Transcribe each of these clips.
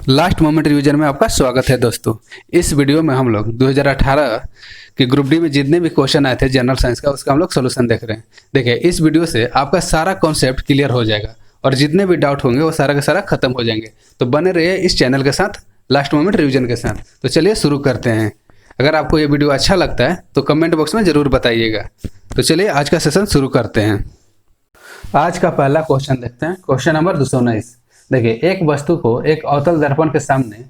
Last moment revision में आपका स्वागत है दोस्तों। इस वीडियो में हम लोग 2018 के ग्रुप डी में जितने भी क्वेश्चन आए थे जनरल साइंस का, उसका हम लोग सोल्यूशन देख रहे हैं। देखिए, इस वीडियो से आपका सारा कॉन्सेप्ट क्लियर हो जाएगा और जितने भी डाउट होंगे वो सारा का सारा खत्म हो जाएंगे। तो बने रहिए इस चैनल के साथ, लास्ट मोमेंट रिवीजन के साथ। तो चलिए शुरू करते हैं। अगर आपको ये वीडियो अच्छा लगता है तो कमेंट बॉक्स में ज़रूर बताइएगा। तो चलिए आज का सेशन शुरू करते हैं। आज का पहला क्वेश्चन देखते हैं, क्वेश्चन नंबर 219। देखिए, एक वस्तु को एक अवतल दर्पण के सामने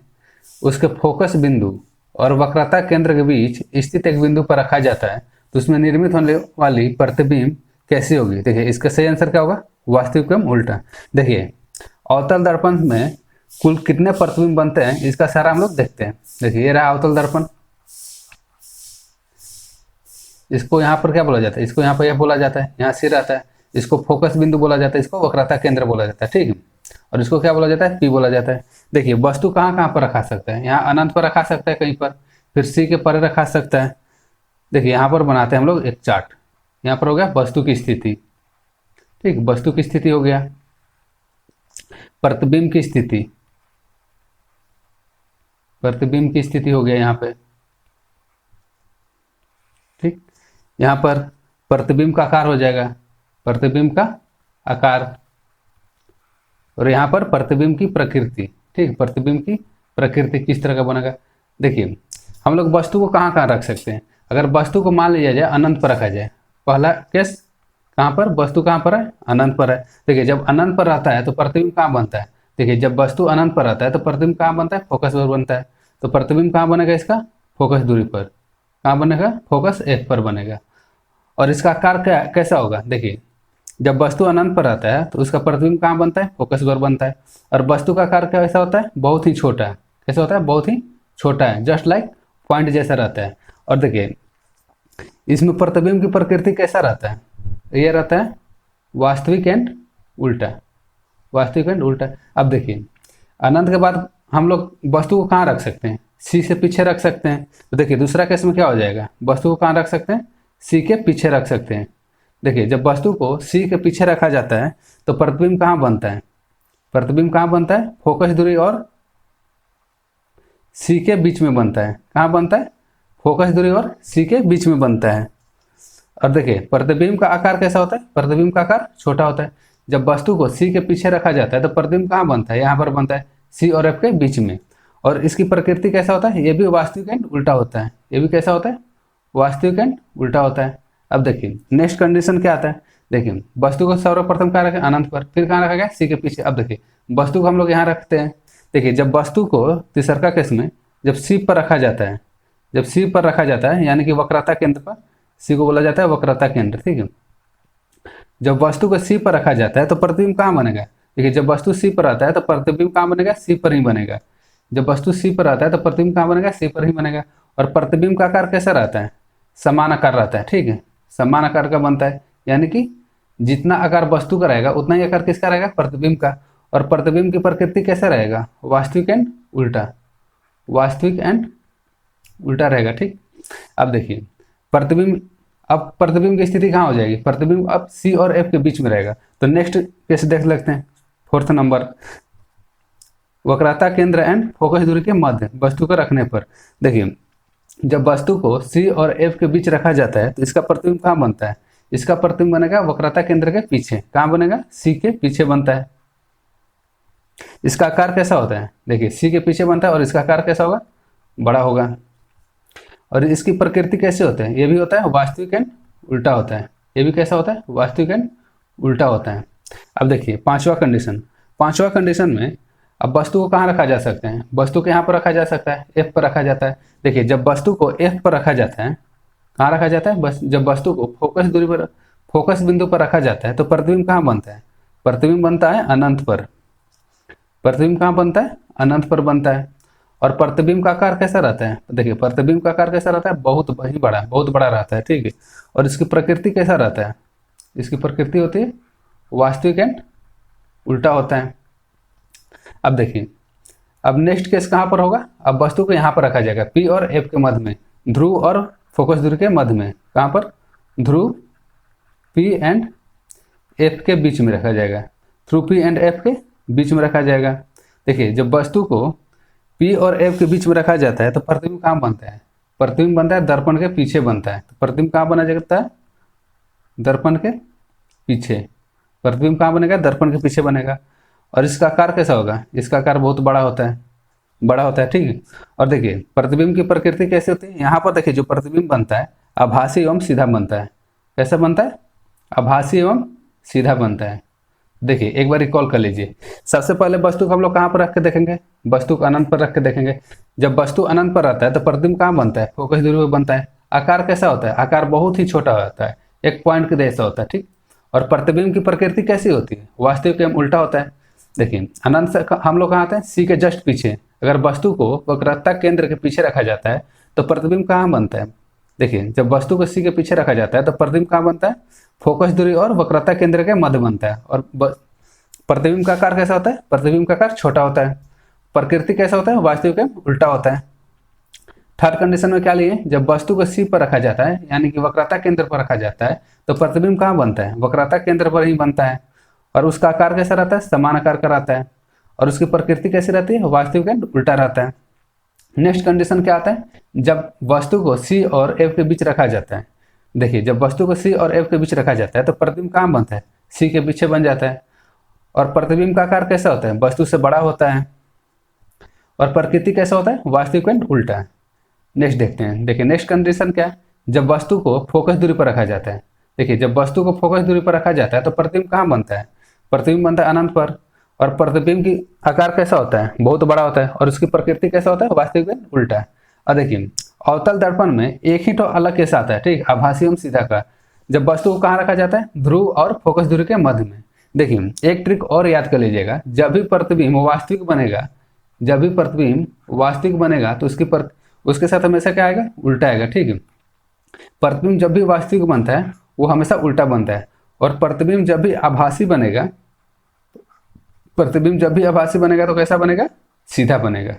उसके फोकस बिंदु और वक्रता केंद्र के बीच स्थित एक बिंदु पर रखा जाता है, तो उसमें निर्मित होने वाली प्रतिबिंब कैसी होगी। देखिए, इसका सही आंसर क्या होगा? वास्तविक एवं उल्टा। देखिए, अवतल दर्पण में कुल कितने प्रतिबिंब बनते हैं, इसका सारा हम लोग देखते हैं। देखिए, ये रहा अवतल दर्पण। इसको यहाँ पर क्या बोला जाता है? इसको यहाँ पर यह बोला जाता है, यहाँ सिर आता है। इसको फोकस बिंदु बोला जाता है, इसको वक्रता केंद्र बोला जाता है, ठीक है। और इसको क्या बोला जाता है? पी बोला जाता है। देखिए, वस्तु कहाँ कहाँ पर रखा सकता है? यहाँ अनंत पर रखा सकता है कहीं पर, फिर सी के परे रखा सकता है। देखिए, यहाँ पर बनाते हैं हम लोग एक चार्ट। यहाँ पर हो गया वस्तु की स्थिति, ठीक, वस्तु की स्थिति हो गया। प्रतिबिंब की स्थिति, प्रतिबिंब की स्थिति हो गया यहाँ पे, ठीक। यहाँ पर प्रतिबिंब का आकार हो जाएगा, प्रतिबिंब का आकार। और यहाँ पर प्रतिबिंब की प्रकृति, ठीक, प्रतिबिंब की प्रकृति किस तरह का बनेगा। देखिए, हम लोग वस्तु को कहाँ कहाँ रख सकते हैं। अगर वस्तु को मान लिया जाए अनंत पर रखा जाए, पहला केस कहाँ पर? वस्तु कहाँ पर है? अनंत पर है। देखिए, जब अनंत पर रहता है तो प्रतिबिंब कहाँ बनता है? देखिए, जब वस्तु अनंत पर रहता है तो प्रतिबिंब कहाँ बनता है? फोकस पर बनता है। तो प्रतिबिंब कहाँ बनेगा इसका? फोकस दूरी पर। कहाँ बनेगा? फोकस एफ पर बनेगा। और इसका आकार क्या कैसा होगा? देखिए, जब वस्तु अनंत पर रहता है तो उसका प्रतिबिंब कहाँ बनता है? फोकस पर बनता है। और वस्तु का आकार कैसा होता है? बहुत ही छोटा है। कैसा होता है? बहुत ही छोटा है, जस्ट लाइक पॉइंट जैसा रहता है। और देखिए, इसमें प्रतिबिंब की प्रकृति कैसा रहता है? ये रहता है वास्तविक एंड उल्टा, वास्तविक एंड उल्टा। अब देखिए, अनंत के बाद हम लोग वस्तु को कहाँ रख सकते हैं? सी से पीछे रख सकते हैं। तो देखिए, दूसरा केस में क्या हो जाएगा? वस्तु को कहाँ रख सकते हैं? सी के पीछे रख सकते हैं। देखिए, जब वस्तु को सी के पीछे रखा जाता है तो प्रतिबिंब कहाँ बनता है? प्रतिबिंब कहाँ बनता है? फोकस दूरी और सी के बीच में बनता है। कहाँ बनता है? फोकस दूरी और सी के बीच में बनता है। और देखिए, प्रतिबिंब का आकार कैसा होता है? प्रतिबिंब का आकार छोटा होता है। जब वस्तु को सी के पीछे रखा जाता है तो प्रतिबिंब कहाँ बनता है? यहाँ पर बनता है, सी और एफ के बीच में। और इसकी प्रकृति कैसा होता है? ये भी वास्तविक एंड उल्टा होता है। ये भी कैसा होता है? वास्तविक एंड उल्टा होता है। अब देखिए, नेक्स्ट कंडीशन क्या आता है? देखिए, वस्तु को सर्वप्रथम कहाँ रखें? अनंत पर। फिर कहाँ रखा गया? सी के पीछे। अब देखिए, वस्तु को हम लोग यहाँ रखते हैं। देखिए, जब वस्तु को तीसरा केस में जब सी पर रखा जाता है, जब सी पर रखा जाता है यानी कि वक्रता केंद्र पर, सी को बोला जाता है वक्रता केंद्र, ठीक है। जब वस्तु को सी पर रखा जाता है तो प्रतिबिंब कहाँ बनेगा? देखिए, जब वस्तु सी पर आता है तो प्रतिबिंब कहाँ बनेगा? सी पर ही बनेगा। जब वस्तु सी पर आता है तो प्रतिबिंब कहाँ बनेगा? सी पर ही बनेगा। और प्रतिबिंब का आकार कैसा रहता है? समान आकार रहता है, ठीक है, समान आकार का बनता है। यानी कि जितना आकार वस्तु का रहेगा उतना ही आकार किसका रहेगा? प्रतिबिंब का। और प्रतिबिंब की प्रकृति कैसा रहेगा? वास्तविक एंड उल्टा, वास्तविक एंड उल्टा रहेगा, ठीक। अब देखिए, प्रतिबिंब, अब प्रतिबिंब की स्थिति कहाँ हो जाएगी? प्रतिबिंब अब सी और एफ के बीच में रहेगा। तो नेक्स्ट केस देख लेते हैं, फोर्थ नंबर, वक्रता केंद्र एंड फोकस दूरी के मध्य वस्तु को रखने पर। देखिए, जब वस्तु को सी और एफ के बीच रखा जाता है तो इसका प्रतिबिंब कहाँ बनता है? इसका प्रतिबिंब बनेगा वक्रता केंद्र के पीछे। कहाँ बनेगा? सी के पीछे बनता है। इसका आकार कैसा होता है? देखिए, सी के पीछे बनता है और इसका आकार कैसा होगा? बड़ा होगा। और इसकी प्रकृति कैसे होता है? ये भी होता है वास्तविक एंड उल्टा होता है। ये भी कैसा होता है? वास्तविक एंड उल्टा होता है। अब देखिए, पांचवा कंडीशन, पांचवा कंडीशन में अब वस्तु को कहाँ रखा जा सकता है? वस्तु को यहाँ पर रखा जा सकता है, एफ पर रखा जाता है। देखिए, जब वस्तु को एफ पर रखा जाता है, कहाँ रखा जाता है? बस जब वस्तु को फोकस दूरी पर, फोकस बिंदु पर रखा जाता है तो प्रतिबिंब कहाँ बनता है? प्रतिबिंब बनता है अनंत पर। प्रतिबिंब कहाँ बनता है? अनंत पर बनता है। और प्रतिबिंब का आकार कैसा रहता है? देखिए, प्रतिबिंब का आकार कैसा रहता है? बहुत ही बड़ा, बहुत बड़ा रहता है, ठीक है। और इसकी प्रकृति कैसा रहता है? इसकी प्रकृति होती है वास्तविक एंड उल्टा होता है। अब देखिए, अब नेक्स्ट केस कहाँ पर होगा? अब वस्तु को यहाँ पर रखा जाएगा, पी और एफ के मध्य में, ध्रुव और फोकस दूरी के मध्य में। कहाँ पर? ध्रुव पी एंड एफ के बीच में रखा जाएगा, ध्रुव पी एंड एफ के बीच में रखा जाएगा। देखिए, जब वस्तु को पी और एफ के बीच में रखा जाता है तो प्रतिबिंब कहाँ बनता है? प्रतिबिंब बनता है दर्पण के पीछे बनता है। तो प्रतिबिंब कहाँ बना जाता है? दर्पण के पीछे। प्रतिबिंब कहाँ बनेगा? दर्पण के पीछे बनेगा। और इसका आकार कैसा होगा? इसका आकार बहुत बड़ा होता है, बड़ा होता है, ठीक है। और देखिए प्रतिबिंब की प्रकृति कैसे होती है, यहाँ पर देखिए जो प्रतिबिंब बनता है आभासी एवं सीधा बनता है। कैसा बनता है? आभासी एवं सीधा बनता है। देखिए एक बार रिकॉल कर लीजिए। सबसे पहले वस्तु को हम लोग कहाँ पर रख के देखेंगे? वस्तु को अनंत पर रख के देखेंगे। जब वस्तु अनंत पर रहता है तो प्रतिबिंब कहाँ बनता है? फोकस दूरी पर बनता है। आकार कैसा होता है? आकार बहुत ही छोटा होता है, एक पॉइंट के जैसा होता है, ठीक। और प्रतिबिंब की प्रकृति कैसी होती है? वास्तविक एवं उल्टा होता है। देखिए अनंत से हम लोग कहाँ आते हैं? सी के जस्ट पीछे। अगर वस्तु को वक्रता केंद्र के पीछे रखा जाता है तो प्रतिबिंब कहाँ बनता है? देखिए जब वस्तु को सी के पीछे रखा जाता है तो प्रतिबिंब कहाँ बनता है? फोकस दूरी और वक्रता केंद्र के मध्य बनता है। और प्रतिबिंब का आकार कैसा होता है? प्रतिबिंब का आकार छोटा होता है। प्रकृति कैसा होता है? वास्तविक एवं उल्टा होता है। थर्ड कंडीशन में क्या लिए? जब वस्तु को सी पर रखा जाता है यानी कि वक्रता केंद्र पर रखा जाता है तो प्रतिबिंब कहाँ बनता है? वक्रता केंद्र पर ही बनता है। और उसका आकार कैसा रहता है? समान आकार का रहता है। और उसकी प्रकृति कैसी रहती है? वास्तविक एवं उल्टा रहता है। नेक्स्ट कंडीशन क्या आता है? जब वस्तु को सी और एफ के बीच रखा जाता है। देखिए जब वस्तु को सी और एफ के बीच रखा जाता है तो प्रतिबिंब कहाँ बनता है? सी के पीछे बन जाता है। और प्रतिबिंब का आकार कैसा होता है? वस्तु से बड़ा होता है। और प्रकृति कैसा होता है? वास्तविक एवं उल्टा है। नेक्स्ट देखते हैं। देखिए नेक्स्ट कंडीशन क्या है? जब वस्तु को फोकस दूरी पर रखा जाता है। देखिए जब वस्तु को फोकस दूरी पर रखा जाता है तो प्रतिबिंब कहाँ बनता है? प्रतिबिंब बनता है अनंत पर। और प्रतिबिंब की आकार कैसा होता है? बहुत बड़ा होता है। और उसकी प्रकृति कैसा होता है? वास्तविक एवं उल्टा है। और देखिए अवतल दर्पण में एक ही तो अलग केस आता है, ठीक, आभासी एवं सीधा का। जब वस्तु को कहाँ रखा जाता है? ध्रुव और फोकस दूरी के मध्य में। देखिए एक ट्रिक और याद कर लीजिएगा, जब भी प्रतिबिंब वास्तविक बनेगा, जब भी प्रतिबिंब वास्तविक बनेगा तो उसके साथ हमेशा क्या आएगा? उल्टा आएगा, ठीक है। प्रतिबिंब जब भी वास्तविक बनता है वो हमेशा उल्टा बनता है। और प्रतिबिंब जब भी आभासी बनेगा, प्रतिबिंब जब भी आभासी बनेगा तो कैसा बनेगा? सीधा बनेगा।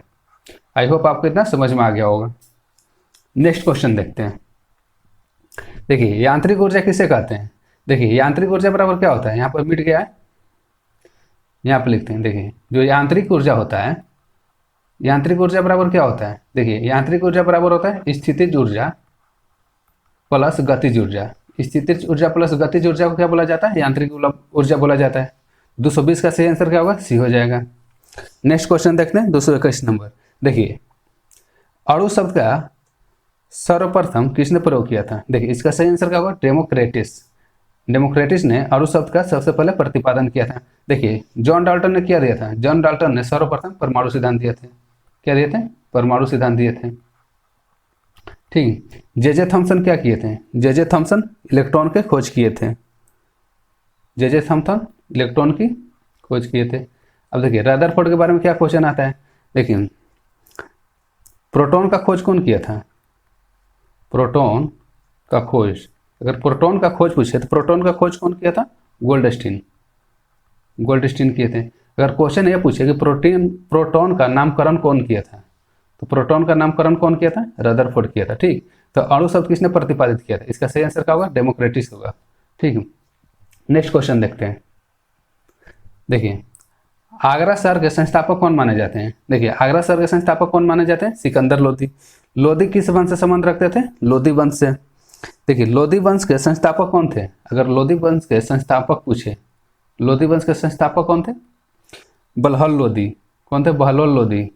आई होप आपको इतना समझ में आ गया होगा। नेक्स्ट क्वेश्चन देखते हैं। देखिए यांत्रिक ऊर्जा किसे कहते हैं? देखिए यांत्रिक ऊर्जा बराबर क्या होता है? यहाँ पर मिट गया है, यहाँ पर लिखते हैं। देखिए जो यांत्रिक ऊर्जा होता है, यांत्रिक ऊर्जा बराबर क्या होता है? देखिए यांत्रिक ऊर्जा बराबर होता है स्थितिज ऊर्जा प्लस गतिज ऊर्जा। स्थितिज ऊर्जा प्लस गतिज ऊर्जा को क्या बोला जाता है? यांत्रिक ऊर्जा बोला जाता है। 220 का सही आंसर क्या होगा? सी हो जाएगा। नेक्स्ट क्वेश्चन देखते हैं 221 नंबर। देखिए अणु शब्द का सर्वप्रथम किसने प्रयोग किया था? देखिए इसका सही आंसर क्या होगा? डेमोक्रेटिस। डेमोक्रेटिस ने अणु शब्द का सबसे पहले प्रतिपादन किया था। देखिए जॉन डाल्टन ने क्या दिया था? जॉन डाल्टन ने सर्वप्रथम परमाणु सिद्धांत दिए थे। क्या दिए थे? परमाणु सिद्धांत दिए थे, ठीक। जे थॉमसन क्या किए थे? जे थॉमसन इलेक्ट्रॉन के खोज किए थे। जे थॉमसन इलेक्ट्रॉन की खोज किए थे। अब देखिए रदरफोर्ड के बारे में क्या क्वेश्चन आता है? देखिए प्रोटॉन का खोज कौन किया था? प्रोटॉन का खोज, अगर प्रोटॉन का खोज पूछे तो प्रोटॉन का खोज कौन किया था? गोल्डस्टीन। गोल्डस्टीन किए थे। अगर क्वेश्चन ये पूछे कि प्रोटॉन का नामकरण कौन किया था, तो प्रोटॉन का नामकरण कौन किया था? रदरफोर्ड किया था, ठीक। तो अणु शब्द किसने प्रतिपादित किया था? इसका सही आंसर क्या होगा? डेमोक्रेटिस होगा, ठीक है। नेक्स्ट क्वेश्चन देखते हैं। देखिए आगरा शहर के संस्थापक कौन माने जाते हैं? देखिए आगरा शहर के संस्थापक कौन माने जाते हैं? सिकंदर लोदी। लोदी किस वंश से संबंध रखते थे? लोदी वंश से। देखिए लोदी वंश के संस्थापक कौन थे? अगर लोदी वंश के संस्थापक पूछे, लोदी वंश के संस्थापक कौन थे? बलहल लोदी। कौन थे? बहलोल लोदी।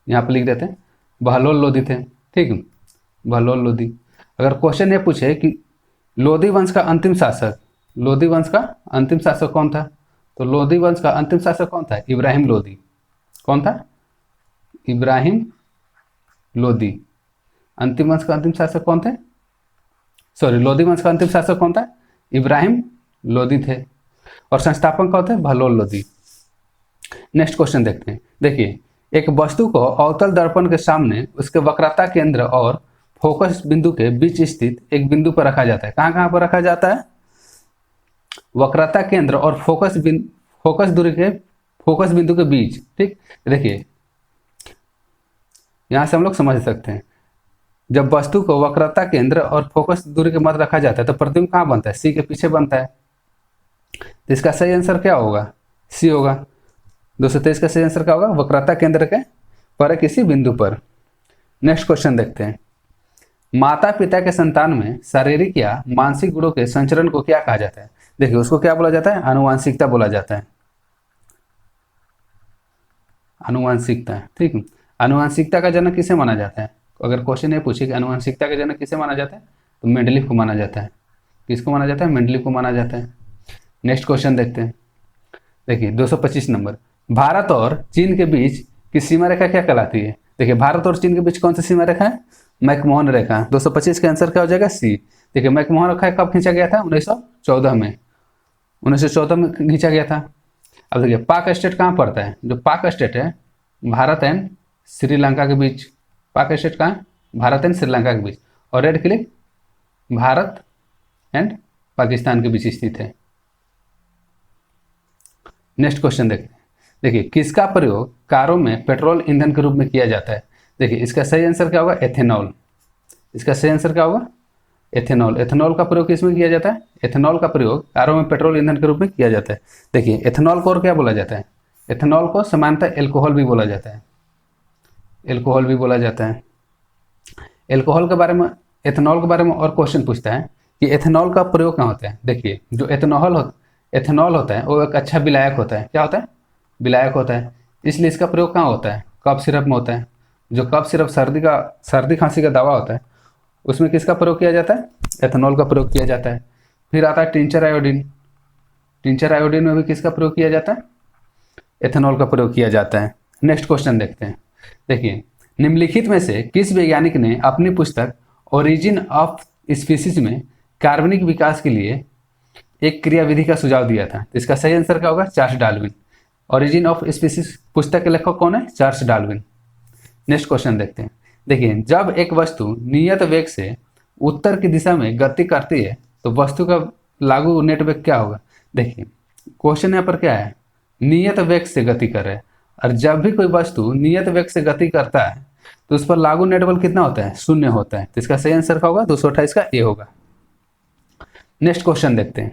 यहाँ पर लिख देते हैं बहलोल लोदी थे, ठीक है, बहलोल लोदी। अगर क्वेश्चन ये पूछे कि लोदी वंश का अंतिम शासक, लोदी वंश का अंतिम शासक कौन था, तो लोदी वंश का अंतिम शासक कौन था? इब्राहिम लोदी। कौन था? इब्राहिम लोदी। अंतिम वंश का अंतिम शासक कौन थे? सॉरी, लोदी वंश का अंतिम शासक कौन था? इब्राहिम लोदी थे। और संस्थापक कौन थे? बहलोल लोदी। नेक्स्ट क्वेश्चन देखते हैं। देखिए एक वस्तु को अवतल दर्पण के सामने उसके वक्रता केंद्र और फोकस बिंदु के बीच स्थित एक बिंदु पर रखा जाता है। कहाँ कहाँ पर रखा जाता है? वक्रता केंद्र और फोकस बिंदु के बीच, ठीक। देखिए यहां से हम लोग समझ सकते हैं, जब वस्तु को वक्रता केंद्र और फोकस दूरी के मध्य रखा जाता है तो प्रतिबिंब कहाँ बनता है? सी के पीछे बनता है। तो इसका सही आंसर क्या होगा? सी होगा। 223 का सही आंसर क्या होगा? वक्रता केंद्र के पर किसी बिंदु पर। नेक्स्ट क्वेश्चन देखते हैं। माता पिता के संतान में शारीरिक या मानसिक गुणों के संचरण को क्या कहा जाता है? देखिए उसको क्या बोला जाता है? आनुवांशिकता बोला जाता है। आनुवांशिकता, ठीक है। आनुवांशिकता का जनक किसे माना जाता है? अगर क्वेश्चन ये पूछे कि आनुवांशिकता का जनक किसे माना जाता है, तो मेंडलीव को माना जाता है। किसको माना जाता है? मेंडलीव को माना जाता है। नेक्स्ट क्वेश्चन देखते हैं। देखिए 225 नंबर। भारत और चीन के बीच की सीमा रेखा क्या कहलाती है? देखिए भारत और चीन के बीच कौन सी सीमा रेखा है? मैकमोहन रेखा। 225 का आंसर क्या हो जाएगा? सी। देखिए मैकमोहन रेखा कब खींचा गया था? 1914 में। 1914 में खींचा गया था। अब देखिए पाक स्टेट कहाँ पड़ता है? जो पाक स्टेट है भारत एंड श्रीलंका के बीच। पाक स्टेट कहाँ? भारत एंड श्रीलंका के बीच। और red clip Bharat and Pakistan के बीच स्थित है। नेक्स्ट क्वेश्चन देखते हैं। देखिए किसका प्रयोग कारों में पेट्रोल ईंधन के रूप में किया जाता है? देखिए इसका सही आंसर क्या होगा? एथेनॉल। इसका सही आंसर क्या होगा? एथेनॉल। एथेनॉल का प्रयोग किसमें किया जाता है? एथेनॉल का प्रयोग कारों में पेट्रोल ईंधन के रूप में किया जाता है। देखिए एथेनॉल को और क्या बोला जाता है? एथेनॉल को सामान्यतः एल्कोहल भी बोला जाता है। एल्कोहल भी बोला जाता है। एल्कोहल के बारे में, एथेनॉल के बारे में और क्वेश्चन पूछता है कि एथेनॉल का प्रयोग कहाँ होता है? देखिए जो एथेनॉल होता है वो एक अच्छा विलायक होता है। क्या होता है? विलायक होता है। इसलिए इसका प्रयोग कहाँ होता है? कफ सिरप में होता है। जो कफ सिरप सर्दी खांसी का दवा होता है उसमें किसका प्रयोग किया जाता है? एथेनॉल का प्रयोग किया जाता है। फिर आता है टिंचर आयोडीन। टिंचर आयोडीन में भी किसका प्रयोग किया जाता है? एथेनॉल का प्रयोग किया जाता है। नेक्स्ट क्वेश्चन देखते हैं। देखिए निम्नलिखित में से किस वैज्ञानिक ने अपनी पुस्तक ओरिजिन ऑफ स्पीसीज में कार्बनिक विकास के लिए एक क्रियाविधि का सुझाव दिया था? इसका सही आंसर क्या होगा? Charles Darwin. Origin of species पुस्तक के लेखक कौन है? Charles Darwin. नेक्स्ट क्वेश्चन देखते हैं। देखिए जब एक वस्तु नियत वेग से उत्तर की दिशा में गति करती है तो वस्तु का लागू नेट वेग क्या होगा? देखिए क्वेश्चन यहाँ पर क्या है? नियत वेग से गति कर रहा है, और जब भी कोई वस्तु नियत वेग से गति करता है तो उस पर लागू नेट बल कितना होता है? शून्य होता है। तो इसका सही आंसर क्या होगा? 228 का ए होगा। नेक्स्ट क्वेश्चन देखते हैं।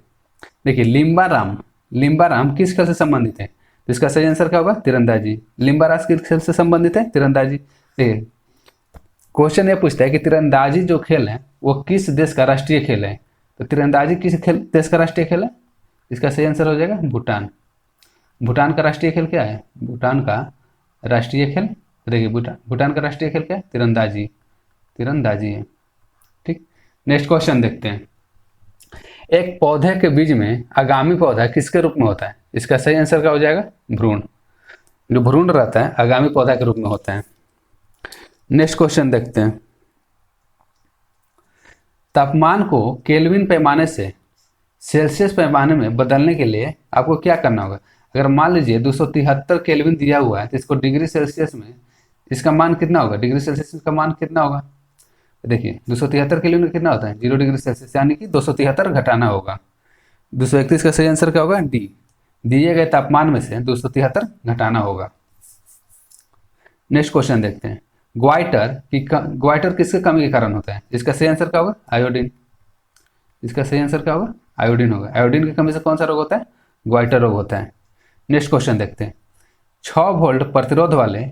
देखिए लिम्बाराम किस खेल से संबंधित है? तो इसका सही आंसर क्या होगा? तीरंदाजी। लिम्बारास किस खेल से संबंधित है? तीरंदाजी। देखिए क्वेश्चन ये पूछता है कि तीरंदाजी जो खेल है वो किस देश का राष्ट्रीय खेल है? तो तीरंदाजी किस देश का राष्ट्रीय खेल है? इसका सही आंसर हो जाएगा भूटान। भूटान का राष्ट्रीय खेल क्या है? भूटान का राष्ट्रीय खेल, देखिए भूटान का राष्ट्रीय खेल क्या है? तीरंदाजी। तीरंदाजी है, ठीक। नेक्स्ट क्वेश्चन देखते हैं। एक पौधे के बीज में आगामी पौधा किसके रूप में होता है? इसका सही आंसर क्या हो जाएगा? भ्रूण। जो भ्रूण रहता है आगामी पौधा के रूप में होता है। नेक्स्ट क्वेश्चन देखते हैं। तापमान को केल्विन पैमाने से सेल्सियस पैमाने में बदलने के लिए आपको क्या करना होगा? अगर मान लीजिए 273 केल्विन दिया हुआ है तो इसको डिग्री सेल्सियस में इसका मान कितना होगा? डिग्री सेल्सियस का मान कितना होगा? देखिए 273 केल्विन कितना होता है? 0 डिग्री सेल्सियस, यानी कि 273 घटाना होगा। 231 का सही आंसर क्या होगा? डी। दिए गए तापमान में से 273 घटाना होगा। नेक्स्ट क्वेश्चन देखते हैं। ग्वाइटर किसके कमी के कारण होता है? इसका सही आंसर क्या होगा? आयोडीन। इसका सही आंसर क्या होगा? आयोडीन होगा। आयोडीन की कमी से कौन सा रोग होता है? ग्वाइटर रोग होता है। नेक्स्ट क्वेश्चन देखते हैं। 6 वोल्ट प्रतिरोध वाले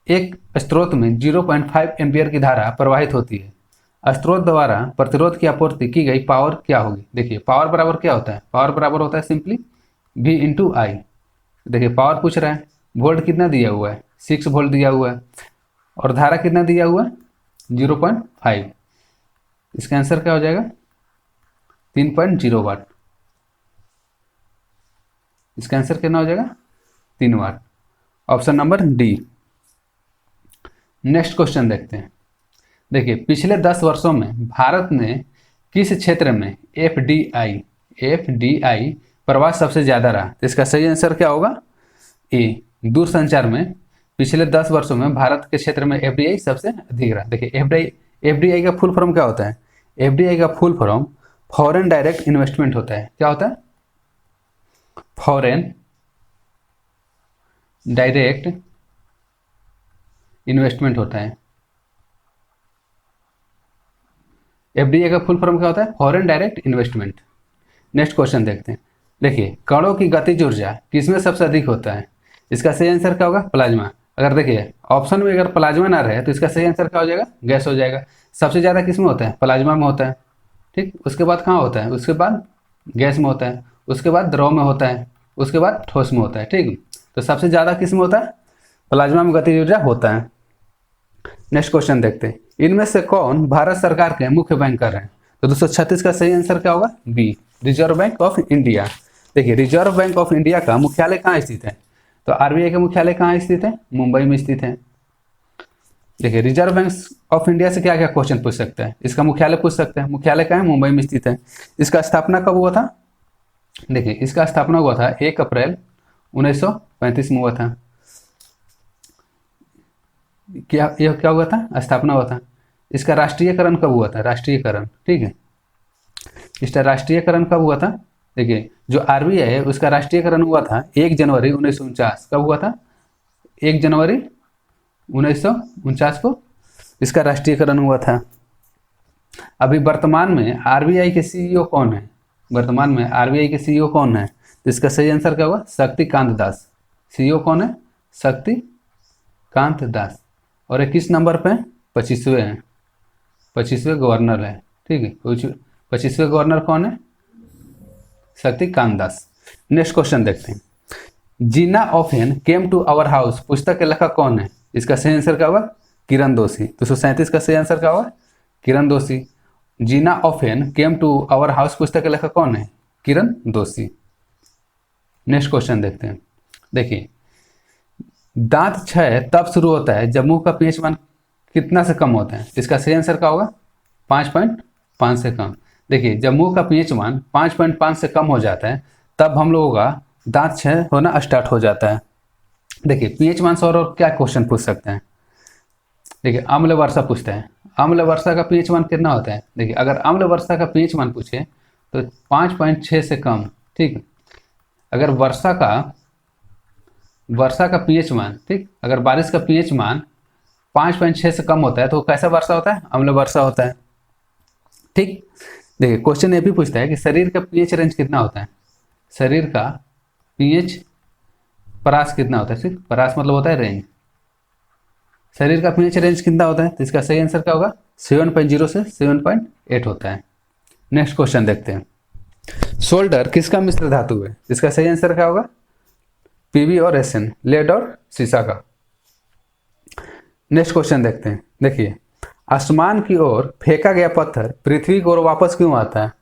एक स्रोत में 0.5 एम्पियर की धारा प्रवाहित होती है। स्रोत द्वारा प्रतिरोध की आपूर्ति की गई पावर क्या होगी? देखिए पावर बराबर क्या होता है? पावर बराबर होता है सिंपली V इंटू आई। देखिए पावर पूछ रहा है, वोल्ट कितना दिया हुआ है? 6 वोल्ट दिया हुआ है, और धारा कितना दिया हुआ है? 0.5। इसका आंसर क्या हो जाएगा? 3.0 वाट। इसका आंसर कितना हो जाएगा? 3 watt. Option number D. Next question देखते हैं। देखिए पिछले 10 वर्षों में भारत ने किस क्षेत्र में एफडीआई प्रवास सबसे ज़्यादा रहा? तो इसका सही आंसर क्या होगा? ए। दूरसंचार में पिछले 10 वर्षों में भारत के क्षेत्र में एफडीआई सबसे अधिक रहा। देखिए एफडीआई का फुल फॉर्म क्या होता है? एफडीआई का full form foreign direct investment होता है। क्या होता है? फॉरेन डायरेक्ट इन्वेस्टमेंट होता है। एफडीआई का फुल फॉर्म क्या होता है? Foreign direct investment. Next question देखते हैं। देखिए कणों की गतिज ऊर्जा किसमें सबसे अधिक होता है? इसका सही आंसर क्या होगा? प्लाज्मा। अगर देखिए ऑप्शन में अगर प्लाज्मा ना रहे तो इसका सही आंसर क्या हो जाएगा? गैस हो जाएगा। सबसे ज़्यादा किस में होता है? प्लाज्मा में होता है। ठीक, उसके बाद कहाँ होता है? उसके बाद गैस में होता है, उसके बाद द्रव में होता है, उसके बाद ठोस में होता है। ठीक, तो सबसे ज़्यादा किस में होता है? प्लाज्मा में गतिज ऊर्जा होता है। नेक्स्ट क्वेश्चन देखते हैं, इनमें से कौन भारत सरकार के मुख्य बैंकर हैं? तो 236 का सही आंसर क्या होगा? B, reserve bank of India. देखिए रिजर्व बैंक ऑफ इंडिया का मुख्यालय कहाँ स्थित है? तो आरबीआई का मुख्यालय कहाँ स्थित है? मुंबई में स्थित है। देखिए रिजर्व बैंक ऑफ इंडिया से क्या क्या क्वेश्चन पूछ सकते हैं? इसका मुख्यालय पूछ सकते हैं, मुख्यालय कहाँ है? मुंबई में स्थित है। इसका स्थापना कब हुआ था? देखिए इसका स्थापना हुआ था 1 अप्रैल 1935 में हुआ था। क्या यह क्या हुआ था? स्थापना हुआ था। इसका राष्ट्रीयकरण कब हुआ था? राष्ट्रीयकरण, ठीक है, इसका राष्ट्रीयकरण कब हुआ था? देखिए जो आरबीआई है उसका राष्ट्रीयकरण हुआ था 1 जनवरी 1949। कब हुआ था? 1 जनवरी 1949 को इसका राष्ट्रीयकरण हुआ था। अभी वर्तमान में आरबीआई के सीईओ कौन है? वर्तमान में आरबीआई के सीईओ कौन है? तो इसका सही आंसर क्या होगा? शक्तिकांत दास। सीईओ कौन है? शक्तिकांत दास। और 21 नंबर पे 25वें हैं, 25वें गवर्नर है। ठीक है, 25वें गवर्नर कौन है? शक्तिकांत दास। नेक्स्ट क्वेश्चन देखते हैं, Jeena often came to our house पुस्तक के लेखक कौन है? इसका सही आंसर क्या होगा? किरण दोषी। 237 का सही आंसर क्या होगा? किरण दोषी। Jeena often came to our house पुस्तक के लेखक कौन है? किरण दोषी। नेक्स्ट क्वेश्चन देखते हैं, देखिए दांत क्षय तब शुरू होता है जब मुंह का पीएच मान कितना से कम होता है? इसका सही आंसर क्या होगा? 5.5 से कम। देखिए जब मुंह का पीएच मान 5.5 से कम हो जाता है तब हम लोगों का दांत क्षय होना स्टार्ट हो जाता है। देखिए पीएच मान से और क्या क्वेश्चन पूछ सकते हैं? देखिए अम्ल वर्षा पूछते हैं, अम्ल वर्षा का पीएच मान कितना होता है? देखिए अगर अम्ल वर्षा का पीएच मान पूछे तो 5.6 से कम। ठीक, अगर वर्षा का पीएच मान, ठीक, अगर बारिश का पीएच मान 5.6 से कम होता है तो कैसा वर्षा होता है? अम्ल वर्षा होता है। ठीक, देखिए क्वेश्चन ये भी पूछता है कि शरीर का पीएच रेंज कितना होता है? शरीर का पीएच परास कितना होता है? ठीक, परास मतलब होता है रेंज। शरीर का पीएच रेंज कितना होता है? तो इसका सही आंसर क्या होगा? 7.0 से 7.8 होता है। नेक्स्ट क्वेश्चन देखते हैं, सोल्डर किसका मिश्र धातु है? इसका सही आंसर क्या होगा? पीबी और एसएन, लेड और सीसा का। नेक्स्ट क्वेश्चन देखते हैं, देखिए आसमान की ओर फेंका गया पत्थर पृथ्वी की ओर वापस क्यों आता है?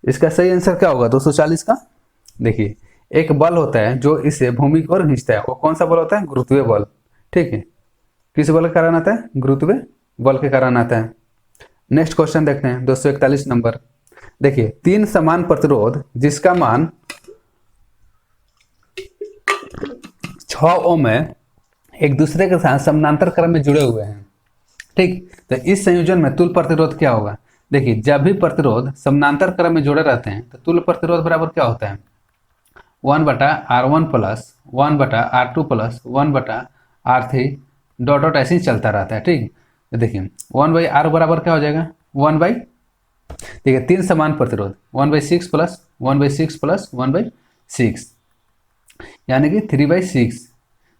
इसका सही आंसर क्या होगा? 240 का। देखिए एक बल होता है जो इसे भूमि की ओर खींचता है, वो कौन सा बल होता है? गुरुत्वीय बल। ठीक है, किस बल के कारण आता है? गुरुत्वीय बल के कारण आता है। नेक्स्ट क्वेश्चन देखते हैं, 241 नंबर। देखिए 3 समान प्रतिरोध जिसका मान 6 ओम है एक दूसरे के साथ समानांतर क्रम में जुड़े हुए हैं। ठीक, तो इस संयोजन में तुल्य प्रतिरोध क्या होगा? देखिए जब भी प्रतिरोध समानांतर क्रम में जुड़े रहते हैं तो तुल्य प्रतिरोध बराबर क्या होता है? 1/R1 plus 1/R2 plus 1/R3 dot dot ऐसे ही चलता रहता है। ठीक, तो देखिए 1/R बराबर क्या हो जाएगा? 1/, देखिए 3 समान प्रतिरोध 1/6 प्लस 1/6 प्लस 1/6 यानी कि 3/6।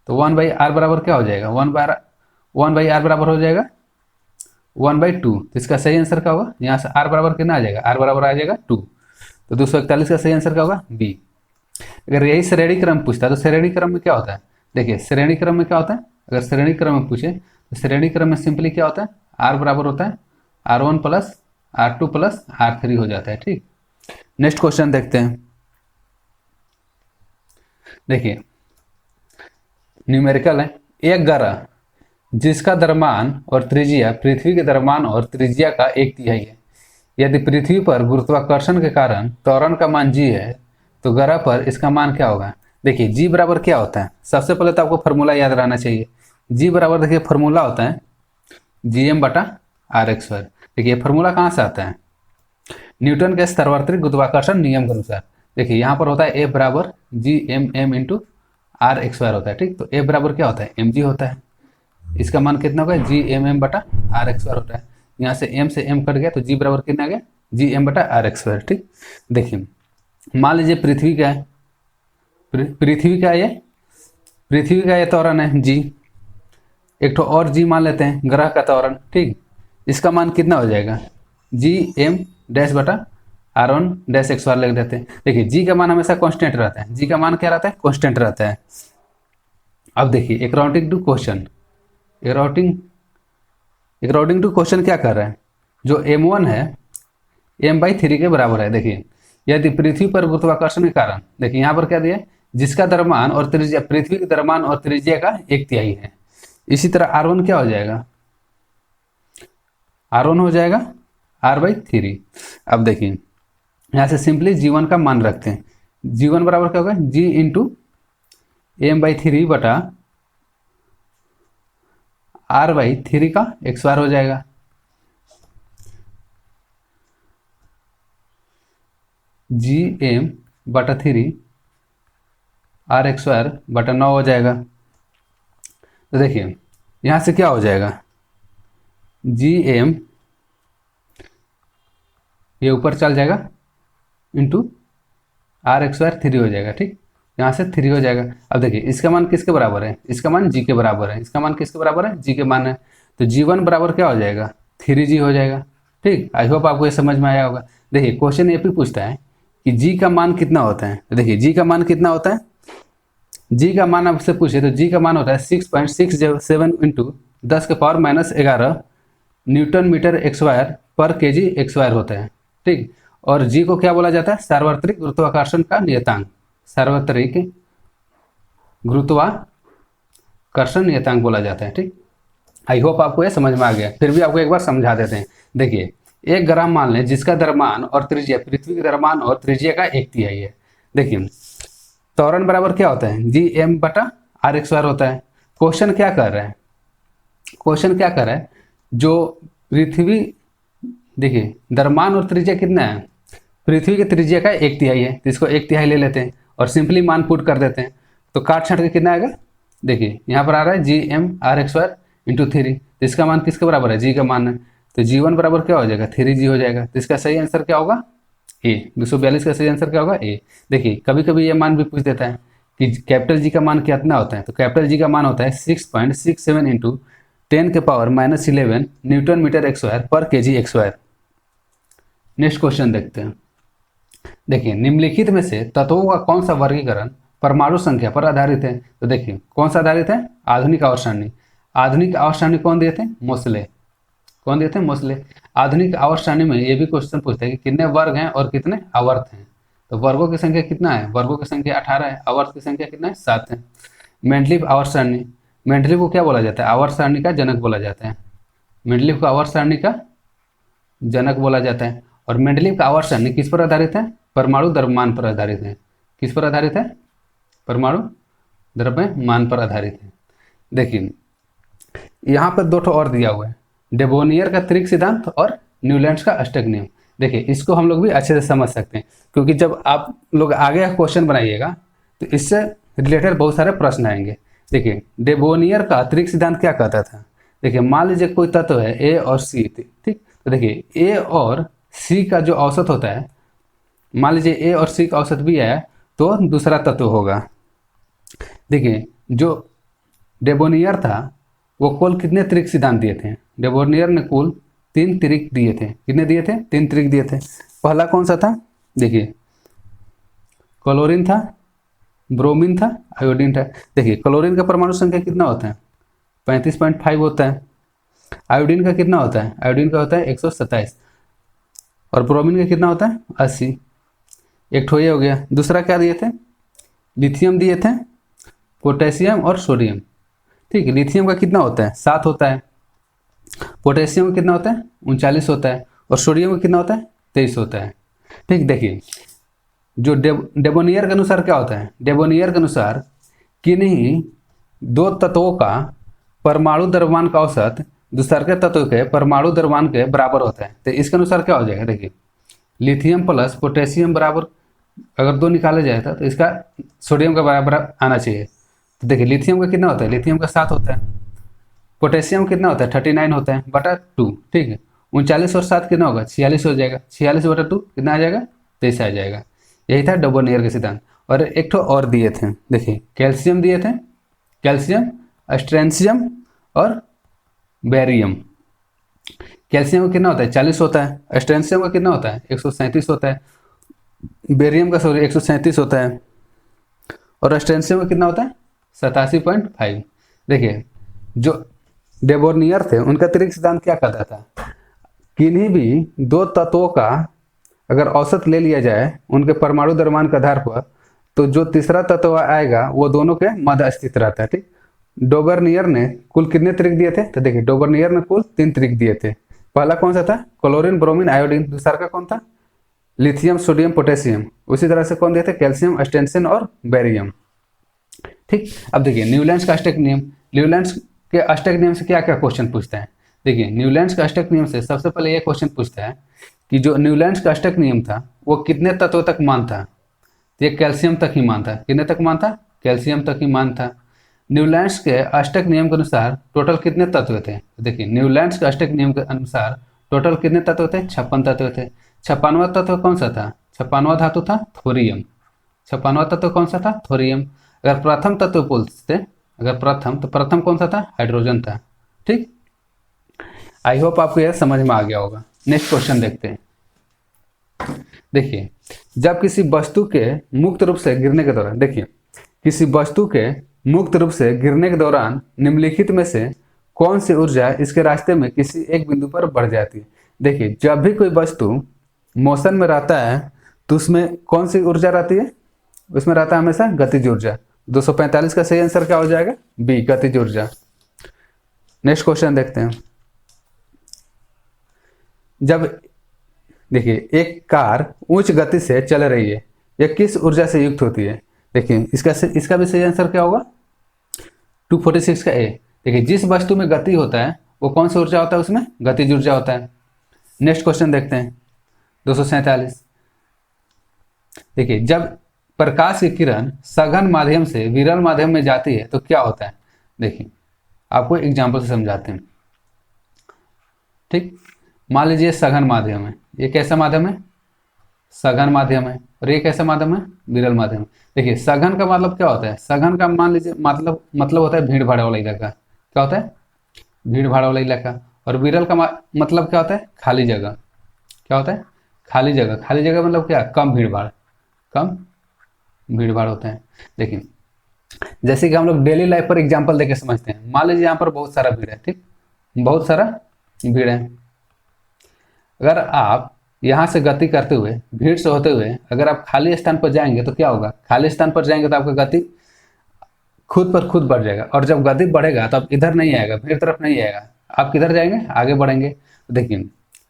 तो 1/R बराबर क्या हो जाएगा? 1/R बराबर हो जाएगा 1/2। तो इसका सही आंसर क्या होगा? यहाँ से R बराबर कितना आ जाएगा? R बराबर आ जाएगा 2। तो 241 का सही आंसर क्या होगा? बी। अगर यही श्रेणी क्रम पूछता है तो श्रेणी क्रम में क्या होता है? देखिए श्रेणी क्रम में क्या होता है? अगर श्रेणी क्रम में पूछे तो श्रेणी क्रम में सिंपली क्या होता है? R बराबर होता है R1 plus R2 plus R3 हो जाता है। ठीक, नेक्स्ट क्वेश्चन देखते हैं, देखिए न्यूमेरिकल है, एक ग्रह जिसका द्रव्यमान और त्रिज्या पृथ्वी के द्रव्यमान और त्रिज्या का 1/3 है, यदि पृथ्वी पर गुरुत्वाकर्षण के कारण त्वरण का मान g है तो ग्रह पर इसका मान क्या होगा? देखिए g बराबर क्या होता है? सबसे पहले तो आपको फार्मूला याद रहना चाहिए। g बराबर देखिए फार्मूला होता है gm/r²। देखिए फार्मूला कहाँ से आता है? न्यूटन के सार्वत्रिक गुरुत्वाकर्षण नियम के अनुसार। देखिए यहाँ पर होता है F बराबर gmm इंटू r² होता है। ठीक, तो F बराबर क्या होता है? mg होता है। इसका मान कितना होगा? gmm/r² होता है। यहाँ से m से m कट गया तो g बराबर कितना आ गया? gm/r²। ठीक, देखिए मान लीजिए पृथ्वी क्या है? पृथ्वी क्या है? ये पृथ्वी का ये त्वरण है जी, एक ठो और जी मान लेते हैं ग्रह का त्वरण, ठीक। इसका मान कितना हो जाएगा, जी एम डैश बटा R1 डैश एक्स बार लिख देते हैं। देखिए जी का मान हमेशा कांस्टेंट रहता है, जी का मान क्या रहता है, कांस्टेंट रहता है। अब देखिए according to question, according to question क्या कर रहा है, जो m1 है m/3 के बराबर है। देखिए यदि पृथ्वी पर गुरुत्वाकर्षण के कारण, देखिए यहाँ पर क्या दिया है, जिसका द्रव्यमान और त्रिज्या पृथ्वी के द्रव्यमान और त्रिज्या का 1/3 है। इसी तरह R1 क्या हो जाएगा, R1 हो जाएगा R/3। अब देखिए यहाँ से सिंपली जीवन का मान रखते हैं, जीवन बराबर क्या होगा, जी इंटू m/3 बटा R/3 का एक्स बार हो जाएगा। जी एम बटा 3 R x² बटा 9 हो जाएगा। तो देखिए यहाँ से क्या हो जाएगा, जी एम ये ऊपर चल जाएगा इंटू R x² 3 हो जाएगा, ठीक। यहाँ से 3 हो जाएगा। अब देखिए इसका मान किसके बराबर है, इसका मान जी के बराबर है, इसका मान किसके बराबर है, जी के मान है। तो जी1 बराबर क्या हो जाएगा, 3g हो जाएगा, ठीक। आई होप आपको ये समझ में आया होगा। देखिए क्वेश्चन ये भी पूछता है कि जी का मान कितना होता है। तो देखिए जी का मान कितना होता है, जी का मान आपसे पूछे तो जी का मान होता है 6.67 इंटू 10⁻⁻11 न्यूटन मीटर एक्सवायर पर केजी एक्सवायर होता है, ठीक। और जी को क्या बोला जाता है, सार्वत्रिक गुरुत्वाकर्षण का नियतांक, सार्वत्रिक गुरुत्वाकर्षण नियतांक बोला जाता है, ठीक। आई होप आपको ये समझ में आ गया। फिर भी आपको एक बार समझा देते हैं। देखिए एक ग्राम मान लें जिसका द्रव्यमान और त्रिज्या पृथ्वी के द्रव्यमान और त्रिज्या का 1/3 है। देखिए त्वरण बराबर क्या होता है, जी एम बटा R x² होता है। क्वेश्चन क्या कर रहा है, क्वेश्चन क्या कर रहा है, जो पृथ्वी, देखिए द्रव्यमान और त्रिज्या कितना है, पृथ्वी की त्रिज्या का 1/3 है, तो इसको 1/3 ले लेते हैं और सिंपली मान पुट कर देते हैं। तो काट छाट के कितना आएगा, देखिए यहाँ पर आ रहा है G M R x² into 3, तो इसका मान किसके बराबर है, जी का मान है। तो जी1 बराबर क्या हो जाएगा, 3g हो जाएगा। तो इसका सही आंसर क्या होगा, ए। 242 का सही आंसर क्या होगा, ए। देखिए कभी कभी ये मान भी पूछ देता है कि कैपिटल जी का मान कितना होता है। तो कैपिटल जी का मान होता है 6.67 इंटू 10⁻⁻11 न्यूटन मीटर एक्सवायर पर केजी एक्सवायर। नेक्स्ट क्वेश्चन देखते हैं। देखिए निम्नलिखित में से तत्वों का कौन सा वर्गीकरण परमाणु संख्या पर आधारित है। तो देखिए कौन सा आधारित है, आधुनिक आवर्त सारणी। आधुनिक आवर्त सारणी कौन दिए थे, मोसले। कौन दिए थे, मोसले। आधुनिक आवर्त सारणी में ये भी क्वेश्चन पूछता है कि कितने वर्ग हैं और कितने आवर्त हैं। तो वर्गों की संख्या कितना है, वर्गों की संख्या 18 है, आवर्त की संख्या कितना है, 7 है। मेंडलीव आवर्त सारणी, मेंडलीव को क्या बोला जाता है, आवर्त सारणी का जनक बोला जाता है। मेंडलीव को आवर्त सारणी का जनक बोला जाता है। और मेंडलीव का आवर्त सारणी किस पर आधारित है, परमाणु द्रव्यमान पर आधारित है। किस पर आधारित है, परमाणु द्रव्यमान पर आधारित है। देखिए यहाँ पर दो ठो और दिया हुआ है, डेबोनियर का त्रिक सिद्धांत और न्यूलैंड्स का अष्टक नियम। देखिए इसको हम लोग भी अच्छे से समझ सकते हैं, क्योंकि जब आप लोग आगे क्वेश्चन बनाइएगा तो इससे रिलेटेड बहुत सारे प्रश्न आएंगे। देखिए डेबोनियर का त्रिक सिद्धांत क्या कहता था। देखिए मान लीजिए कोई तत्व है ए और सी, ठीक। तो देखिए ए और सी का जो औसत होता है, मान लीजिए ए और सी का औसत भी है तो दूसरा तत्व होगा। देखिए जो डेबोनियर था वो कुल कितने त्रिक सिद्धांत दिए थे, डेबोनियर ने कुल 3 त्रिक दिए थे। कितने दिए थे, 3 त्रिक दिए थे। पहला कौन सा था, देखिए क्लोरीन था, ब्रोमीन था, आयोडीन था। देखिए क्लोरीन का परमाणु संख्या कितना होता है, 35.5 होता है। आयोडीन का कितना होता है, आयोडीन का होता है 127। और ब्रोमीन का कितना होता है, 80। एक ठो ये हो गया। दूसरा क्या दिए थे, लिथियम दिए थे, पोटेशियम और सोडियम, ठीक है। लिथियम का कितना होता है, 7 होता है। पोटेशियम का कितना होता है, 39 होता है। और सोडियम का कितना होता है, 23 होता है, ठीक। देखिए जो डेबोनियर के अनुसार क्या होता है, डेबोनियर के अनुसार किन्हीं दो तत्वों का परमाणु द्रव्यमान का औसत दूसरे के तत्व के परमाणु द्रव्यमान के बराबर होता है। तो इसके अनुसार क्या हो जाएगा, देखिए लिथियम प्लस पोटेशियम बराबर, अगर 2 निकाला जाए तो इसका सोडियम का बराबर आना चाहिए। तो देखिए लिथियम का कितना होता है, लिथियम का 7 होता है। पोटेशियम कितना होता है, 39 होता है बटा 2, ठीक है। 39 और 7 कितना होगा, 46 हो जाएगा। 46 बटा 2 कितना आ जाएगा, 23 आ जाएगा। यही था डेबोनियर का सिद्धांत। और एक ठो और दिए थे, देखिए कैल्शियम दिए थे कैल्शियम, स्ट्रेंशियम और बेरियम। कैल्शियम का कितना होता है 40 होता है, स्ट्रेंशियम का कितना होता है 137 होता है, बेरियम का 137 होता है, और स्ट्रेंशियम का कितना होता है 87.5। देखिए जो डेबोर्नियर थे उनका त्रिक सिद्धांत क्या कहता था, किन्हीं भी दो तत्वों का अगर औसत ले लिया जाए उनके परमाणु द्रव्यमान के आधार पर, तो जो तीसरा तत्व आएगा वो दोनों के मध्य स्थित रहता है। ठीक, डोबर्नियर ने कुल कितने त्रिक दिए थे, तो देखिए डोबर्नियर ने कुल 3 त्रिक दिए थे। पहला कौन सा था, क्लोरीन, ब्रोमीन, आयोडीन। दूसरा का कौन था, लिथियम, सोडियम, पोटेशियम। उसी तरह से कौन दिए थे, कैल्शियम, स्टेंशन और बेरियम। ठीक, अब देखिए न्यूलैंड्स का अष्टक नियम, न्यूलैंड्स के अष्टक नियम से क्या क्या क्वेश्चन पूछता है। देखिए न्यूलैंड्स का अष्टक नियम से सबसे पहले ये क्वेश्चन पूछता है कि जो न्यूलैंड्स का अष्टक नियम था वो कितने तत्वों तक मान था, ये कैल्शियम तक ही मान था। कितने तक मान था, कैल्शियम तक ही मान था। न्यूलैंड्स के अष्टक नियम के अनुसार टोटल कितने तत्व थे, देखिए न्यूलैंड्स के अष्टक नियम के अनुसार टोटल कितने तत्व थे, 56 तत्व थे। 56वां तत्व कौन सा था, 56वां धातु था थोरियम। 56वां तत्व कौन सा था, थोरियम। अगर प्रथम तत्व बोलते, अगर प्रथम, तो प्रथम कौन सा था, हाइड्रोजन था। ठीक, आई होप आपको यह समझ में आ गया होगा। नेक्स्ट क्वेश्चन देखते हैं। देखिए जब किसी वस्तु के मुक्त रूप से गिरने के दौरान, देखिए किसी वस्तु के मुक्त रूप से गिरने के दौरान निम्नलिखित में से कौन सी ऊर्जा इसके रास्ते में किसी एक बिंदु पर बढ़ जाती है। देखिए जब भी कोई वस्तु मोशन में रहता है तो उसमें कौन सी ऊर्जा रहती है, उसमें रहता है हमेशा गतिज ऊर्जा। 245 का सही आंसर क्या हो जाएगा, बी, गतिज ऊर्जा। नेक्स्ट क्वेश्चन देखते हैं। जब देखिए एक कार उच्च गति से चल रही है, यह किस ऊर्जा से युक्त होती है। देखिए इसका भी सही आंसर क्या होगा, 246 का ए। देखिए जिस वस्तु में गति होता है वो कौन सा ऊर्जा होता है, उसमें गतिज ऊर्जा होता है। नेक्स्ट क्वेश्चन देखते हैं 247। देखिए जब प्रकाश की किरण सघन माध्यम से विरल माध्यम में जाती है तो क्या होता है। देखिए आपको एग्जाम्पल से समझाते हैं। ठीक, मान लीजिए सघन माध्यम है, ये कैसा माध्यम है, सघन माध्यम है, और ये कैसा माध्यम है, विरल माध्यम। देखिए सघन का मतलब क्या होता है, सघन का मान लीजिए मतलब होता है भीड़ भाड़ वाला इलाका। क्या होता है, भीड़ भाड़ वाला इलाका। और विरल का मतलब क्या होता है, खाली जगह। क्या होता है, खाली जगह। खाली जगह मतलब क्या, कम भीड़ भाड़, कम भीड़ भाड़ होता है। देखिए जैसे कि हम लोग डेली लाइफ पर एग्जाम्पल देके समझते हैं। मान लीजिए यहाँ पर बहुत सारा भीड़ है, ठीक, बहुत सारा भीड़ है। अगर आप यहाँ से गति करते हुए, भीड़ से होते हुए अगर आप खाली स्थान पर जाएंगे तो क्या होगा, खाली स्थान पर जाएंगे तो आपका गति खुद पर खुद बढ़ जाएगा। और जब गति बढ़ेगा तो आप इधर नहीं आएगा, भीड़ तरफ नहीं आएगा, आप किधर जाएंगे, आगे बढ़ेंगे। देखिए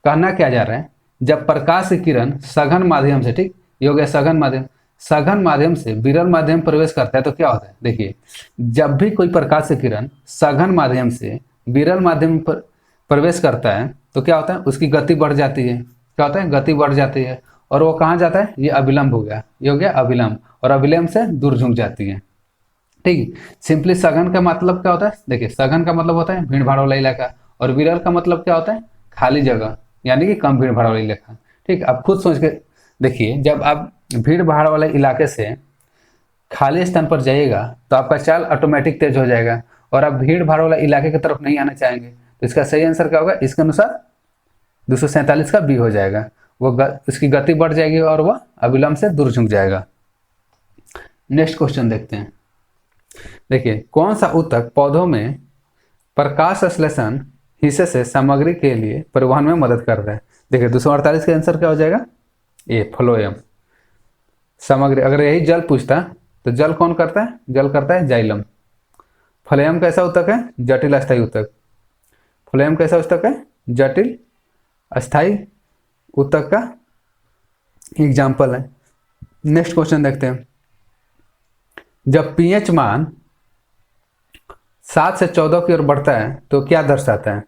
कहना क्या जा रहा है, जब प्रकाश की किरण सघन माध्यम से, ठीक, ये हो गया सघन माध्यम, सघन माध्यम से विरल माध्यम में प्रवेश करता है तो क्या होता है। देखिए जब भी कोई प्रकाश की किरण सघन माध्यम से विरल माध्यम पर प्रवेश करता है तो क्या होता है, उसकी गति बढ़ जाती है। क्या होता है, गति बढ़ जाती है। और वो कहाँ जाता है, ये अविलंब हो गया, ये हो गया अविलंब, और अविलंब से दूर झुक जाती है। ठीक, सिंपली सघन का मतलब क्या होता है, देखिए सघन का मतलब होता है भीड़ भाड़ वाला इलाका, और विरल का मतलब क्या होता है, खाली जगह, यानी कि कम भीड़ भाड़ वाला इलाका। ठीक, आप खुद सोच के देखिए, जब आप भीड़ भाड़ वाले इलाके से खाली स्थान पर जाइएगा तो आपका चाल ऑटोमेटिक तेज हो जाएगा, और आप भीड़ भाड़ वाला इलाके की तरफ नहीं आना चाहेंगे। तो इसका सही आंसर क्या होगा, इसके अनुसार 247 का बी हो जाएगा। उसकी गति बढ़ जाएगी और वह अविलंब से दूर झुक जाएगा। नेक्स्ट क्वेश्चन देखते हैं। देखिए कौन सा ऊतक पौधों में प्रकाश संश्लेषण हिस्से से सामग्री के लिए परिवहन में मदद करता है। देखिए 248 का आंसर क्या हो जाएगा, ए, फ्लोएम। सामग्री, अगर यही जल पूछता तो जल कौन करता है, जल करता है जाइलम। फ्लोएम कैसा ऊतक है, जटिल अस्थायी ऊतक। फ्लोएम कैसा ऊतक है, जटिल अस्थायी ऊतक का एग्जाम्पल है। नेक्स्ट क्वेश्चन देखते हैं। जब पीएच मान 7 से 14 की ओर बढ़ता है तो क्या दर्शाता है।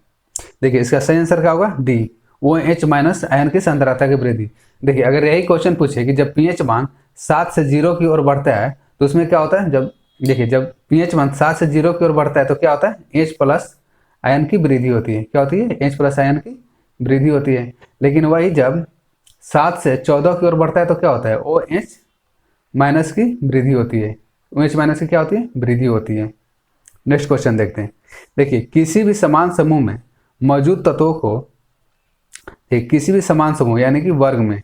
देखिए इसका सही आंसर क्या होगा, डी, OH माइनस आयन की सांद्रता की वृद्धि। देखिए अगर यही क्वेश्चन पूछे कि जब पीएच मान 7 से 0 की ओर बढ़ता है तो उसमें क्या होता है, जब देखिए जब पीएच मान 7 से 0 की ओर बढ़ता है तो क्या होता है, H प्लस आयन की वृद्धि होती है। क्या होती है, H प्लस आयन की वृद्धि होती है। लेकिन वही जब 7 से 14 की ओर बढ़ता है तो क्या होता है, OH माइनस की वृद्धि होती है। OH माइनस की क्या होती है, वृद्धि होती है। नेक्स्ट क्वेश्चन देखते हैं। देखिए किसी भी समान समूह में मौजूद तत्वों को, किसी भी समान समूह यानी कि वर्ग में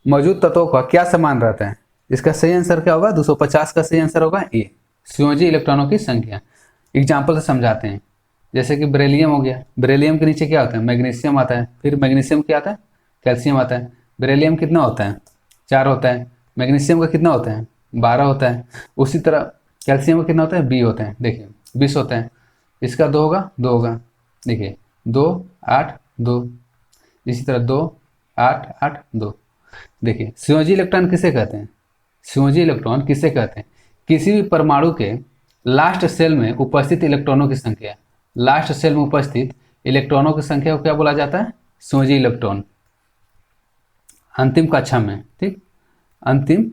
मौजूद तत्वों का क्या समान रहता है? इसका सही आंसर क्या होगा? 250 का सही आंसर होगा ए, संयोजी इलेक्ट्रॉनों की संख्या। एग्जाम्पल से समझाते हैं, जैसे कि बेरिलियम हो गया, बेरिलियम के नीचे क्या होता है? मैग्नीशियम आता है, फिर मैग्नीशियम क्या आता है? कैल्शियम आता है। बेरिलियम कितना होता है? 4 होता है। मैग्नीशियम का कितना होता है? 12 होता है। उसी तरह कैल्शियम का कितना होता है? 20 होता है। देखिए 20 होता है, इसका 2 होगा, 2 होगा। देखिए 2 8 2, इसी तरह 2 8 8 2। देखिए संयोजी इलेक्ट्रॉन किसे कहते हैं? संयोजी इलेक्ट्रॉन किसे कहते हैं? किसी भी परमाणु के लास्ट सेल में उपस्थित इलेक्ट्रॉनों की संख्या, लास्ट सेल में उपस्थित इलेक्ट्रॉनों की संख्या को क्या बोला जाता है? संयोजी इलेक्ट्रॉन। अंतिम कक्षा में, ठीक, अंतिम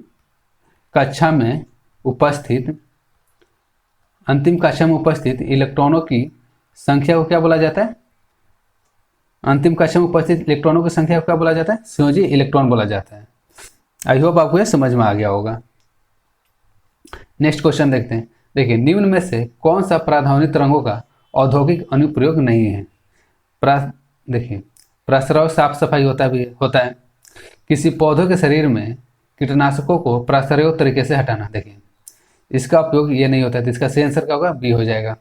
कक्षा में उपस्थित, अंतिम कक्षा में उपस्थित इलेक्ट्रॉनों की संख्या को क्या बोला जाता है? अंतिम कक्षा में उपस्थित इलेक्ट्रॉनों की संख्या को क्या बोला जाता है? संयोजी इलेक्ट्रॉन बोला जाता है। आई होप आपको यह समझ में आ गया होगा। नेक्स्ट क्वेश्चन देखते हैं। देखिए निम्न में से कौन सा प्राध्वनिक तरंगों का औद्योगिक अनुप्रयोग नहीं है? देखिए प्रस्राव साफ सफाई होता है। किसी पौधों के शरीर में कीटनाशकों को प्रस्राव तरीके से हटाना, देखिए इसका उपयोग ये नहीं होता है, तो इसका सही आंसर क्या होगा? बी हो जाएगा।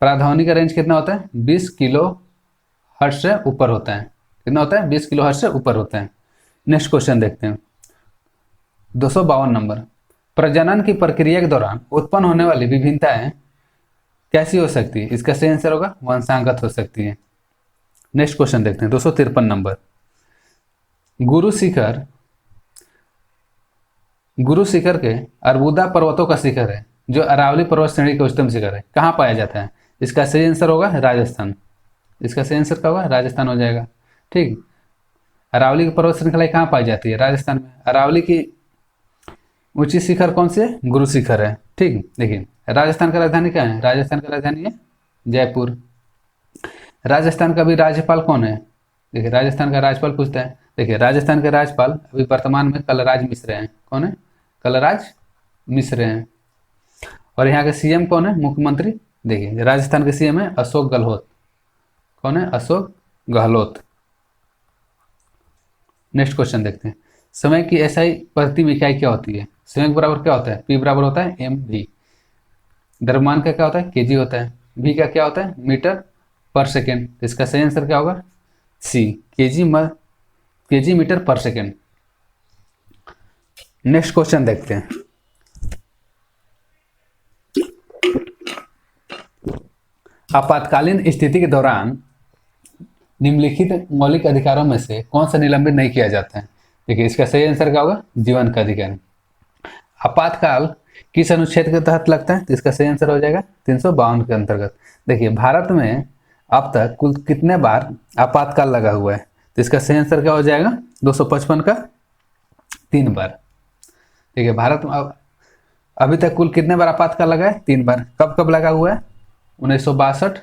प्राध्वनि का रेंज कितना होता है? 20 किलो हर्ट्ज से ऊपर होता है। कितना होता है? 20 किलो हर्ट्ज से ऊपर होता है। नेक्स्ट क्वेश्चन देखते हैं, 252 नंबर। प्रजनन की प्रक्रिया के दौरान उत्पन्न होने वाली विभिन्नताएं कैसी हो सकती है? इसका सही आंसर होगा वंशागत हो सकती है। नेक्स्ट क्वेश्चन देखते हैं, 253 नंबर। गुरु शिखर के अरबुदा पर्वतों का शिखर है जो अरावली पर्वत श्रेणी का उच्चतम शिखर है, कहाँ पाया जाता है? इसका सही आंसर होगा राजस्थान। इसका सही आंसर क्या होगा? राजस्थान हो जाएगा। ठीक, अरावली की पर्वत श्रृंखला कहाँ पाई जाती है? राजस्थान में। अरावली की ऊंची शिखर कौन सी है? गुरु शिखर है। ठीक, देखिए राजस्थान का राजधानी क्या है? राजस्थान का राजधानी है जयपुर। राजस्थान का भी राज्यपाल कौन है? देखिए राजस्थान का राज्यपाल पूछता है। देखिए राजस्थान के राज्यपाल अभी वर्तमान में कलराज मिश्र हैं। कौन है? कलराज मिश्र हैं। और यहाँ के सीएम कौन है? मुख्यमंत्री। देखिए राजस्थान के सीएम है अशोक गहलोत। कौन है? अशोक गहलोत। नेक्स्ट क्वेश्चन देखते हैं। समय की एसआई प्रति इकाई क्या होती है? समय के बराबर क्या होता है? पी बराबर होता है एम वी। द्रव्यमान का क्या होता है? केजी होता है। वी का क्या होता है? मीटर पर सेकेंड। इसका सही आंसर क्या होगा? सी, केजी मीटर पर सेकेंड। नेक्स्ट क्वेश्चन देखते हैं। आपातकालीन स्थिति के दौरान निम्नलिखित मौलिक अधिकारों में से कौन सा निलंबित नहीं किया जाता है? देखिए इसका सही आंसर क्या होगा? जीवन का अधिकार। आपातकाल किस अनुच्छेद के तहत लगता है? तो इसका सही आंसर हो जाएगा 352 के अंतर्गत। देखिए भारत में अब तक कुल कितने बार आपातकाल लगा हुआ है? तो इसका सही आंसर क्या हो जाएगा? 255 का 3 बार। देखिए भारत में अभी तक कुल कितने बार आपातकाल लगा है? 3 बार। कब कब लगा हुआ है? 1962,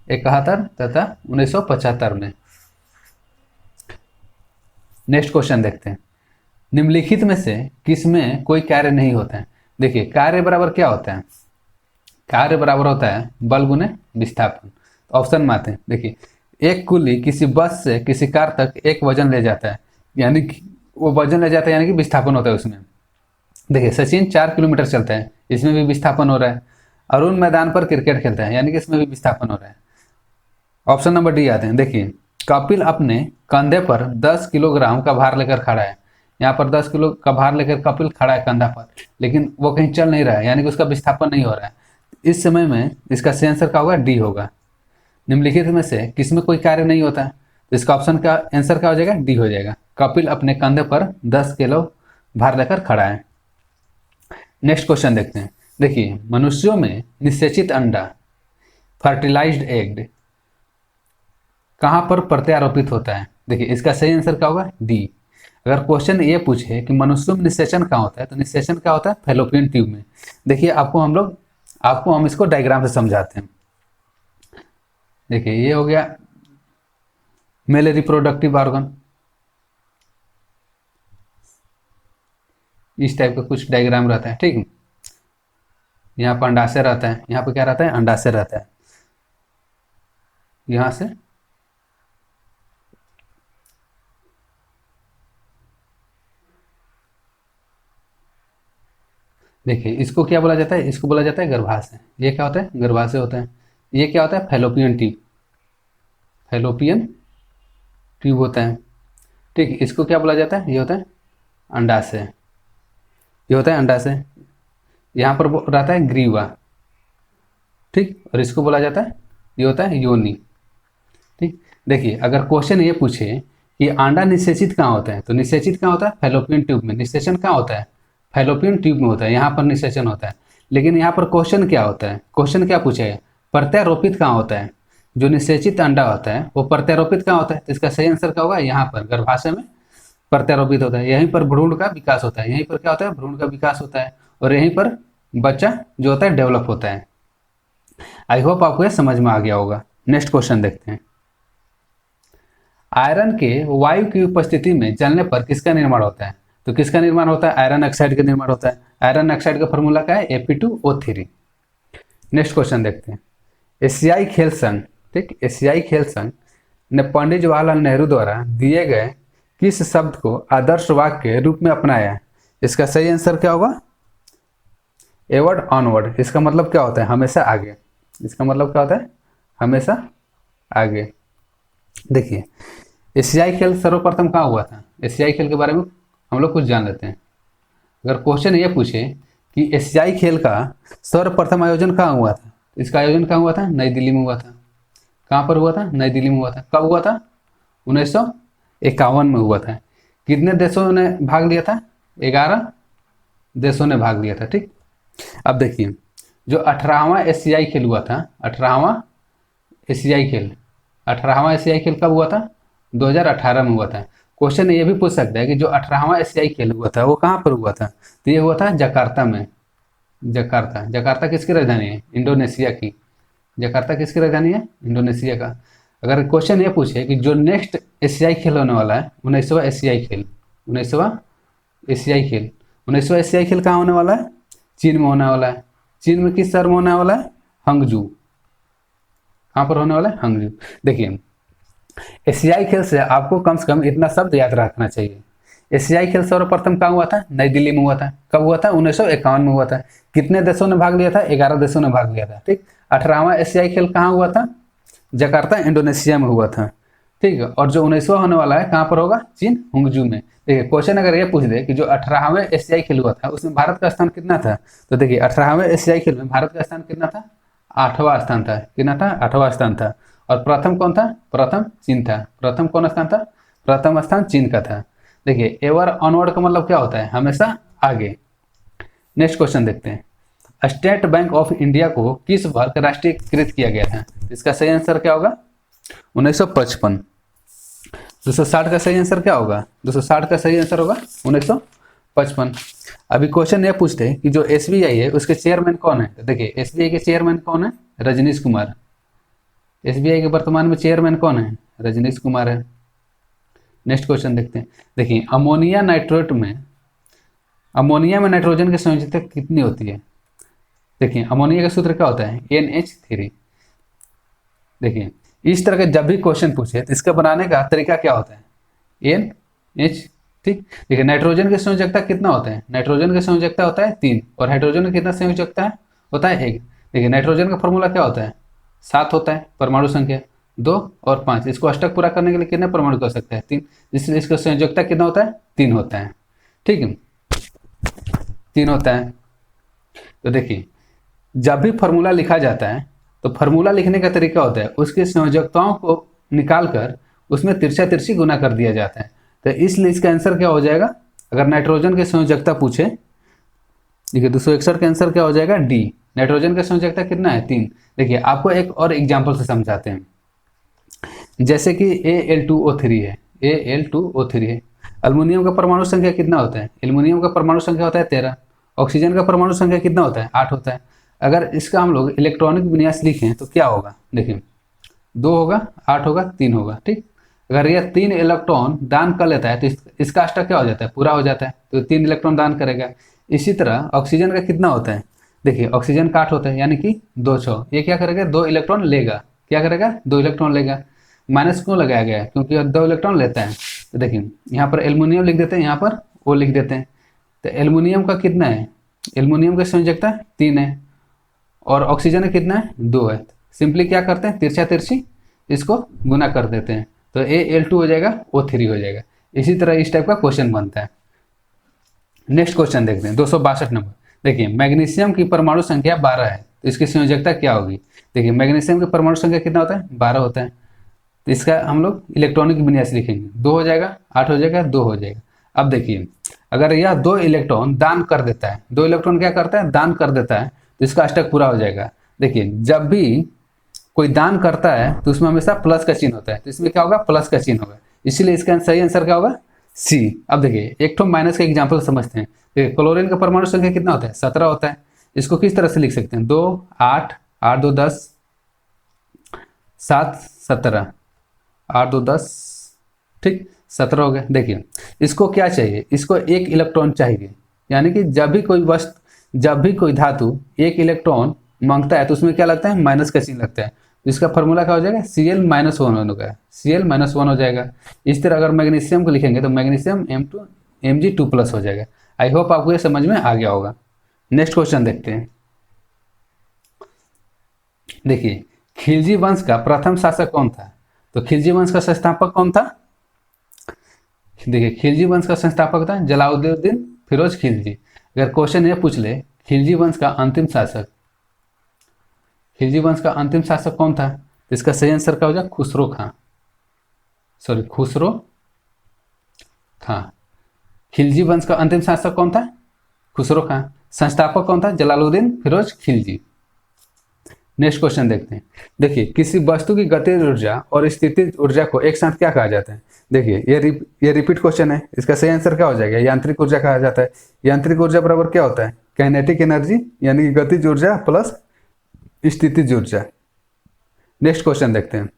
71 तथा 1975 में। नेक्स्ट क्वेश्चन देखते हैं। निम्नलिखित में से किसमें कोई कार्य नहीं होता है? देखिए कार्य बराबर क्या होता है? कार्य बराबर होता है बल गुने विस्थापन। तो ऑप्शन में आते हैं। देखिए एक कुली किसी बस से किसी कार तक एक वजन ले जाता है, यानी कि वो वजन ले जाता है यानी कि विस्थापन होता है उसमें। देखिए सचिन 4 किलोमीटर चलता है, इसमें भी विस्थापन हो रहा है। अरुण मैदान पर क्रिकेट खेलता है, यानी कि इसमें भी विस्थापन हो रहा है। ऑप्शन नंबर डी आते हैं। देखिए कपिल अपने कंधे पर 10 किलोग्राम का भार लेकर खड़ा है। यहाँ पर 10 किलो का भार लेकर कपिल खड़ा है कंधा पर, लेकिन वो कहीं चल नहीं रहा है, यानी कि उसका विस्थापन नहीं हो रहा है। इस समय में इसका सही आंसर क्या होगा? डी होगा। निम्नलिखित में से किसमें कोई कार्य नहीं होता है? तो इसका ऑप्शन का आंसर क्या हो जाएगा? डी हो जाएगा। कपिल अपने कंधे पर 10 किलो भार लेकर खड़ा है। नेक्स्ट क्वेश्चन देखते हैं। देखिए मनुष्यों में निषेचित अंडा, फर्टिलाइज्ड एग, कहाँ पर प्रत्यारोपित होता है? देखिए इसका सही आंसर क्या होगा? डी। अगर क्वेश्चन ये पूछे कि मनुष्यों में निषेचन कहाँ होता है, तो निषेचन क्या होता है? फैलोपियन ट्यूब में। देखिए आपको हम इसको डायग्राम से समझाते हैं। देखिए ये हो गया मेल रिप्रोडक्टिव ऑर्गन, इस टाइप का कुछ डायग्राम रहता है। ठीक है, यहाँ पर अंडाशय रहता है, यहाँ पर क्या रहता है, अंडाशय रहता है। यहाँ से देखिए, इसको क्या बोला जाता है, इसको बोला जाता है गर्भाशय। ये क्या होता है, गर्भाशय होता है। ये क्या होता है, फैलोपियन ट्यूब, फैलोपियन ट्यूब होता है। ठीक, इसको क्या बोला जाता है, ये होता है अंडाशय, ये होता है अंडाशय। यहाँ पर रहता है ग्रीवा। ठीक, और इसको बोला जाता है, ये होता है योनि। ठीक, देखिए अगर क्वेश्चन ये पूछे कि अंडा निषेचित कहाँ होता है, तो निषेचित कहाँ होता है, फैलोपियन ट्यूब में। निषेचन कहाँ होता है, फैलोपियन ट्यूब में होता है, यहाँ पर निषेचन होता है। लेकिन यहाँ पर क्वेश्चन क्या होता है, क्वेश्चन क्या पूछेगा, प्रत्यारोपित कहाँ होता है। जो निषेचित अंडा होता है वो प्रत्यारोपित कहाँ होता है, तो इसका सही आंसर क्या होगा, यहाँ पर गर्भाशय में प्रत्यारोपित होता है। यहीं पर भ्रूण का विकास होता है, यहीं पर क्या होता है, भ्रूण का विकास होता है, और यहीं पर बच्चा जो होता है डेवलप होता है। आई होप आपको ये समझ में आ गया होगा। नेक्स्ट क्वेश्चन देखते हैं। आयरन के वायु की उपस्थिति में जलने पर किसका निर्माण होता है, तो किसका निर्माण होता है, आयरन ऑक्साइड का निर्माण होता है। आयरन ऑक्साइड का फॉर्मूला क्या है, Fe2O3। नेक्स्ट क्वेश्चन देखते हैं। एशियाई खेल संघ, ठीक, एशियाई खेल संघ ने पंडित जवाहरलाल नेहरू द्वारा दिए गए किस शब्द को आदर्श वाक्य के रूप में अपनाया है। इसका सही आंसर क्या होगा, एवर्ड ऑनवर्ड। इसका मतलब क्या होता है, हमेशा आगे। इसका मतलब क्या होता है, हमेशा आगे। देखिए, एशियाई खेल सर्वप्रथम कहाँ हुआ था, एशियाई खेल के बारे में हम लोग कुछ जान लेते हैं। अगर क्वेश्चन ये पूछे कि एशियाई खेल का सर्वप्रथम आयोजन कहाँ हुआ था, इसका आयोजन कहाँ हुआ था, नई दिल्ली में हुआ था। कहाँ पर हुआ था, नई दिल्ली में हुआ था। कब हुआ था, 1951 में हुआ था। कितने देशों ने भाग लिया था, 11 देशों ने भाग लिया था। ठीक, अब देखिए जो 18वां एशियाई खेल हुआ था, 18वां एशियाई खेल, 18वां एशियाई खेल कब हुआ था, 2018 में हुआ था। क्वेश्चन ये भी पूछ सकता है कि जो 18वां एशियाई खेल हुआ था वो कहाँ पर हुआ था, तो ये हुआ था जकार्ता में। जकार्ता, जकार्ता किसकी राजधानी है, इंडोनेशिया की। जकार्ता किसकी राजधानी है, इंडोनेशिया का। अगर क्वेश्चन ये पूछे कि जो नेक्स्ट एशियाई खेल होने वाला है, 19वां एशियाई खेल, 19वां एशियाई खेल, 19वां एशियाई खेल कहाँ होने वाला है, चीन में होने वाला है। चीन में किस शहर में होने वाला है, हंगजू। कहाँ पर होने वाला है, हंगजू। देखिए, एशियाई खेल से आपको कम से कम इतना शब्द याद रखना चाहिए। एशियाई खेल सर्वप्रथम कहाँ हुआ था, नई दिल्ली में हुआ था। कब हुआ था, 1951 में हुआ था। कितने देशों ने भाग लिया था, 11 देशों ने भाग लिया था। ठीक, 18वां एशियाई खेल कहाँ हुआ था, जकार्ता इंडोनेशिया में हुआ था। ठीक है, और जो 19वां होने वाला है कहाँ पर होगा, चीन हंगजू में। देखिए क्वेश्चन अगर ये पूछ दे कि जो 18वें एशियाई खेल हुआ था उसमें भारत का स्थान कितना था, तो देखिए 18वें एशियाई खेल में भारत का स्थान कितना था, 8वां स्थान था। कितना था, 8वां स्थान था। और प्रथम कौन था, प्रथम चीन था। प्रथम कौन स्थान था, प्रथम स्थान चीन का था। देखिए एवर ऑनवर्ड का मतलब क्या होता है, हमेशा आगे। नेक्स्ट क्वेश्चन देखते हैं। स्टेट बैंक ऑफ इंडिया को किस वर्ष राष्ट्रीयकृत किया गया था, इसका सही आंसर क्या होगा, 1955। 260 का सही आंसर क्या होगा, 260 का सही आंसर होगा 1955। अभी क्वेश्चन ये पूछते हैं कि जो एसबीआई है उसके चेयरमैन कौन है, तो देखिए एसबीआई के चेयरमैन कौन है, रजनीश कुमार। एसबीआई के वर्तमान में चेयरमैन कौन है, रजनीश कुमार है। नेक्स्ट क्वेश्चन देखते हैं। देखिए अमोनिया नाइट्रेट में, अमोनिया में नाइट्रोजन की संयोजकता कितनी होती है। देखिए अमोनिया का सूत्र क्या होता है, NH3। देखिए इस तरह के जब भी क्वेश्चन पूछे तो इसका बनाने का तरीका क्या होता है, NH। ठीक, देखिए नाइट्रोजन की संयोजकता कितना होता है, नाइट्रोजन की संयोजकता होता है 3, और हाइड्रोजन का कितना संयोजकता है, होता है 1। देखिए नाइट्रोजन का फॉर्मूला क्या होता है, 7 होता है, परमाणु संख्या 2 और 5। इसको अष्टक पूरा करने के लिए कितने परमाणु कर सकते हैं, 3, इसलिए इसका संयोजकता कितना होता है, 3 होता है। ठीक है, 3 होता है। तो देखिए जब भी फॉर्मूला लिखा जाता है तो फॉर्मूला लिखने का तरीका होता है उसकी संयोजकताओं को निकाल कर उसमें तिरछा तिरछी गुना कर दिया जाता है। तो इसलिए इसका आंसर क्या हो जाएगा, अगर नाइट्रोजन की संयोजकता पूछे, देखिए 261 का आंसर क्या हो जाएगा, डी। नाइट्रोजन का संयोजकता कितना है, 3। देखिए आपको एक और एग्जाम्पल से समझाते हैं। जैसे कि Al2O3 है, Al2O3 है। अल्युमिनियम का परमाणु संख्या कितना होता है, एल्युमिनियम का परमाणु संख्या होता है 13। ऑक्सीजन का परमाणु संख्या कितना होता है, 8 होता है। अगर इसका हम लोग इलेक्ट्रॉनिक विन्यास लिखें तो क्या होगा, देखिए 2 होगा, 8 होगा, 3 होगा। ठीक, अगर यह 3 इलेक्ट्रॉन दान कर लेता है तो इसका अष्टक क्या हो जाता है, पूरा हो जाता है, तो 3 इलेक्ट्रॉन दान करेगा। इसी तरह ऑक्सीजन का कितना होता है, देखिए ऑक्सीजन का 8 होता है, यानी कि 2 ये क्या करेगा, 2 इलेक्ट्रॉन लेगा। क्या करेगा, 2 इलेक्ट्रॉन लेगा। माइनस क्यों लगाया गया है, क्योंकि यह 2 इलेक्ट्रॉन लेता है। तो देखिए यहाँ पर एल्युमिनियम लिख देते हैं, यहाँ पर ओ लिख देते हैं। तो एल्युमिनियम का कितना है, एल्युमिनियम का संयोजकता 3 है और ऑक्सीजन का कितना है, 2 है। सिंपली क्या करते हैं, तिरछा तिरछी इसको गुना कर देते हैं, तो Al2 हो जाएगा, O3 हो जाएगा। इसी तरह इस टाइप का क्वेश्चन बनता है। नेक्स्ट क्वेश्चन देखते हैं 262 नंबर। देखिए मैग्नीशियम की परमाणु संख्या 12 है, तो इसकी संयोजकता क्या होगी। देखिए मैग्नीशियम की परमाणु संख्या कितना होता है, 12 होता है। तो इसका हम लोग इलेक्ट्रॉनिक विन्यास लिखेंगे, 2 हो जाएगा, 8 हो जाएगा, 2 हो जाएगा। अब देखिए अगर यह 2 इलेक्ट्रॉन दान कर देता है, 2 इलेक्ट्रॉन क्या करता है, दान कर देता है, तो इसका अष्टक पूरा हो जाएगा। देखिए जब भी कोई दान करता है तो उसमें हमेशा प्लस का चिन्ह होता है, तो इसमें क्या होगा, प्लस का चिन्ह होगा, इसीलिए इसका सही आंसर क्या होगा, सी। अब देखिए एक तो माइनस का एग्जाम्पल समझते हैं। देखिए क्लोरीन का परमाणु संख्या कितना होता है, 17 होता है। इसको किस तरह से लिख सकते हैं, 2 8 8 2 10 7 17 8 2 10, ठीक 17 हो गया। देखिए इसको क्या चाहिए, इसको 1 इलेक्ट्रॉन चाहिए, यानी कि जब भी कोई धातु 1 इलेक्ट्रॉन मांगता है तो उसमें क्या लगता है, माइनस का चिन्ह लगता है। तो इसका फॉर्मूला क्या हो जाएगा, Cl-1 होगा, Cl-1 हो जाएगा। इस तरह अगर मैग्नीशियम को लिखेंगे तो मैग्नीशियम Mg2+ हो जाएगा। आई होप आपको ये समझ में आ गया होगा। नेक्स्ट क्वेश्चन देखते हैं। देखिए खिलजी वंश का प्रथम शासक कौन था, तो खिलजी वंश का संस्थापक कौन था। देखिए खिलजी वंश का संस्थापक था जलालुद्दीन फिरोज खिलजी। अगर क्वेश्चन ये पूछ ले खिलजी वंश का अंतिम शासक, खिलजी वंश का अंतिम शासक कौन था, तो इसका सही आंसर क्या हो जाएगा, खुसरो खां। खिलजी वंश का अंतिम शासक कौन था, खुसरो खां। संस्थापक कौन था, जलालुद्दीन फिरोज खिलजी। नेक्स्ट क्वेश्चन देखते हैं। देखिए किसी वस्तु की गतिज ऊर्जा और स्थितिज ऊर्जा को एक साथ क्या कहा जाता है। देखिए ये रिपीट क्वेश्चन है, इसका सही आंसर क्या हो जाएगा, यांत्रिक ऊर्जा कहा जाता है। यांत्रिक ऊर्जा बराबर क्या होता है, काइनेटिक एनर्जी, यानी कि गतिज ऊर्जा प्लस स्थितिज ऊर्जा। नेक्स्ट क्वेश्चन देखते हैं।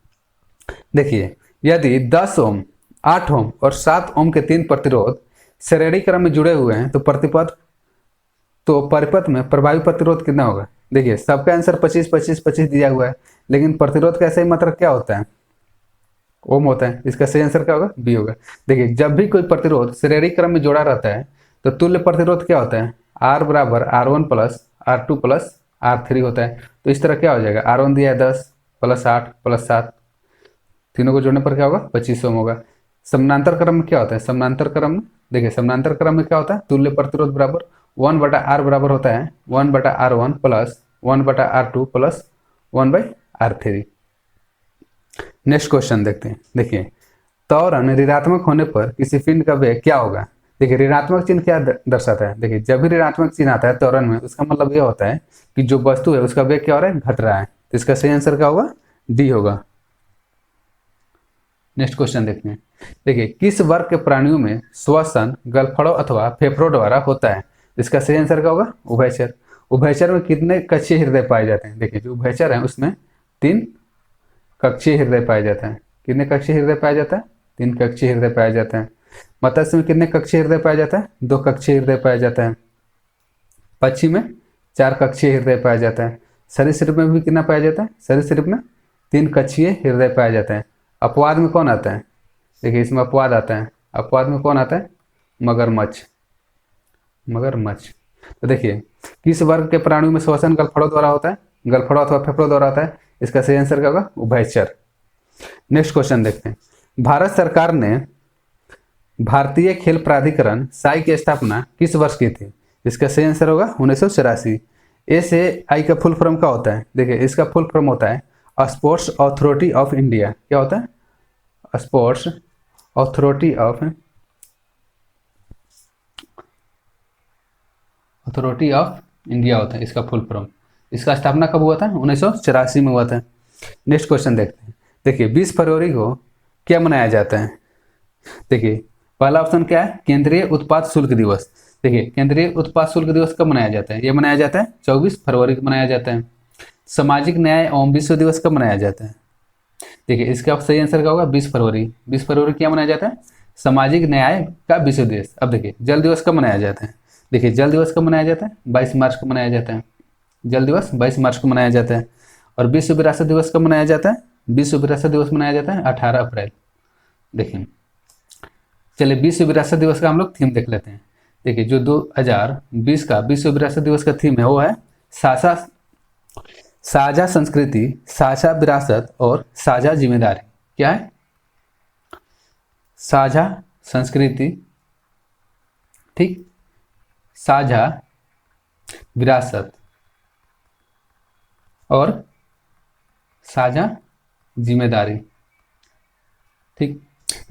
देखिए यदि 10 ओम 8 ओम और 7 ओम के 3 प्रतिरोध श्रेणी क्रम में जुड़े हुए हैं तो परिपथ में प्रभावी प्रतिरोध कितना होगा। देखिए सबका आंसर 25 25 25 दिया हुआ है, लेकिन प्रतिरोध का सही मात्रक क्या होता है, ओम होता है। इसका सही आंसर क्या होगा, बी होगा। देखिए जब भी कोई प्रतिरोध श्रेणी क्रम में जोड़ा रहता है तो तुल्य प्रतिरोध क्या होता है, R बराबर R1 plus R2 plus R3 होता है। तो इस तरह क्या हो जाएगा, R1 दिया है 10 प्लस 8 प्लस 7, तीनों को जोड़ने पर क्या होगा, 25 ओम होगा। समानांतर क्रम में क्या होता है, समानांतर क्रम में देखिए समानांतर क्रम में क्या होता है, तुल्य प्रतिरोध बराबर 1/R बराबर होता है 1/R1 plus 1/R2 plus 1/R3। Next question देखते हैं। देखिए त्वरण ऋणात्मक होने पर किसी पिंड का वेग क्या होगा। देखिए ऋणात्मक चिन्ह क्या दर्शाता है, देखिए जब भी ऋणात्मक चिन्ह आता है त्वरण में, उसका मतलब ये होता है कि जो वस्तु है उसका वेग क्या हो रहा है, घट रहा है। तो इसका सही आंसर क्या होगा, डी होगा। नेक्स्ट क्वेश्चन देखते हैं। देखिए किस वर्ग के प्राणियों में श्वसन गलफड़ों अथवा फेफड़ों द्वारा होता है। इसका सही आंसर क्या होगा, उभयचर। उभयचर में कितने कक्षीय हृदय पाए जाते हैं। देखिए जो उभयचर है उसमें 3 कक्षीय हृदय पाए जाते हैं। कितने कक्षीय हृदय पाया जाता है, 3 कक्षीय हृदय पाया जाता है। मत्स्य में कितने कक्षीय हृदय पाया जाता है, 2 कक्षीय हृदय पाया जाता है। पक्षी में 4 कक्षीय हृदय पाया जाता है। सरीसृप में भी कितना पाया जाता है, सरीसृप में 3 कक्षीय हृदय पाया जाता है। अपवाद में कौन आता है, देखिए इसमें अपवाद आता है। अपवाद में कौन आता है, मगरमच्छ। तो देखिए किस वर्ग के प्राणियों में श्वसन गलफड़ों द्वारा होता है, गलफड़ों अथवा फेफड़ों द्वारा होता है। इसका सही आंसर क्या होगा, उभयचर। नेक्स्ट क्वेश्चन देखते हैं। भारत सरकार ने भारतीय खेल प्राधिकरण साई की स्थापना किस वर्ष की थी। इसका सही आंसर होगा 1984। SAI का फुल फॉर्म क्या होता है, देखिए इसका फुल फॉर्म होता है स्पोर्ट्स अथॉरिटी ऑफ इंडिया। क्या होता है, स्पोर्ट्स अथॉरिटी ऑफ इंडिया होता है इसका फुल फॉर्म। इसका स्थापना कब हुआ था, 1984 में हुआ था। नेक्स्ट क्वेश्चन देखते हैं। देखिए 20 फरवरी को क्या मनाया जाता है। देखिए पहला ऑप्शन क्या है, केंद्रीय उत्पाद शुल्क दिवस। देखिए केंद्रीय उत्पाद शुल्क दिवस कब मनाया जाता है, ये मनाया जाता है 24 फरवरी को मनाया जाता है। सामाजिक न्याय एवं विश्व दिवस कब मनाया जाता है। देखिए इसका सही आंसर क्या होगा, 20 फरवरी। 20 फरवरी क्या मनाया जाता है, सामाजिक न्याय का विश्व दिवस। अब देखिए जल दिवस कब मनाया जाता है। देखिए जल दिवस कब मनाया जाता है, 22 मार्च को मनाया जाता है। जल दिवस 22 मार्च को मनाया जाता है। और विश्व विरासत दिवस कब मनाया जाता है? विश्व विरासत दिवस मनाया जाता है 18 अप्रैल। देखिए, चलिए विश्व विरासत दिवस का हम लोग थीम देख लेते हैं। देखिए, जो 2020 का विश्व विरासत दिवस का थीम है वो है साझा संस्कृति, साझा विरासत और साझा जिम्मेदारी। क्या है? साझा संस्कृति, ठीक, साझा विरासत और साझा जिम्मेदारी। ठीक,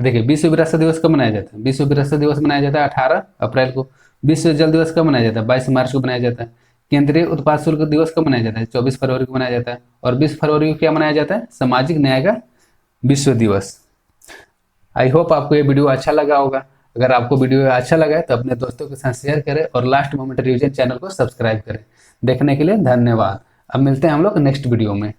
देखिए विश्व विरासत दिवस कब मनाया जाता है? विश्व विरासत दिवस मनाया जाता है 18 अप्रैल को। विश्व जल दिवस कब मनाया जाता है? 22 मार्च को मनाया जाता है। केंद्रीय उत्पाद शुल्क दिवस कब मनाया जाता है? 24 फरवरी को मनाया जाता है। और 20 फरवरी को क्या मनाया जाता है? सामाजिक न्याय का विश्व दिवस। आई होप आपको ये वीडियो अच्छा लगा होगा। अगर आपको वीडियो अच्छा लगा है तो अपने दोस्तों के साथ शेयर करें और लास्ट मोमेंट रिवीजन चैनल को सब्सक्राइब करें। देखने के लिए धन्यवाद। अब मिलते हैं हम लोग नेक्स्ट वीडियो में।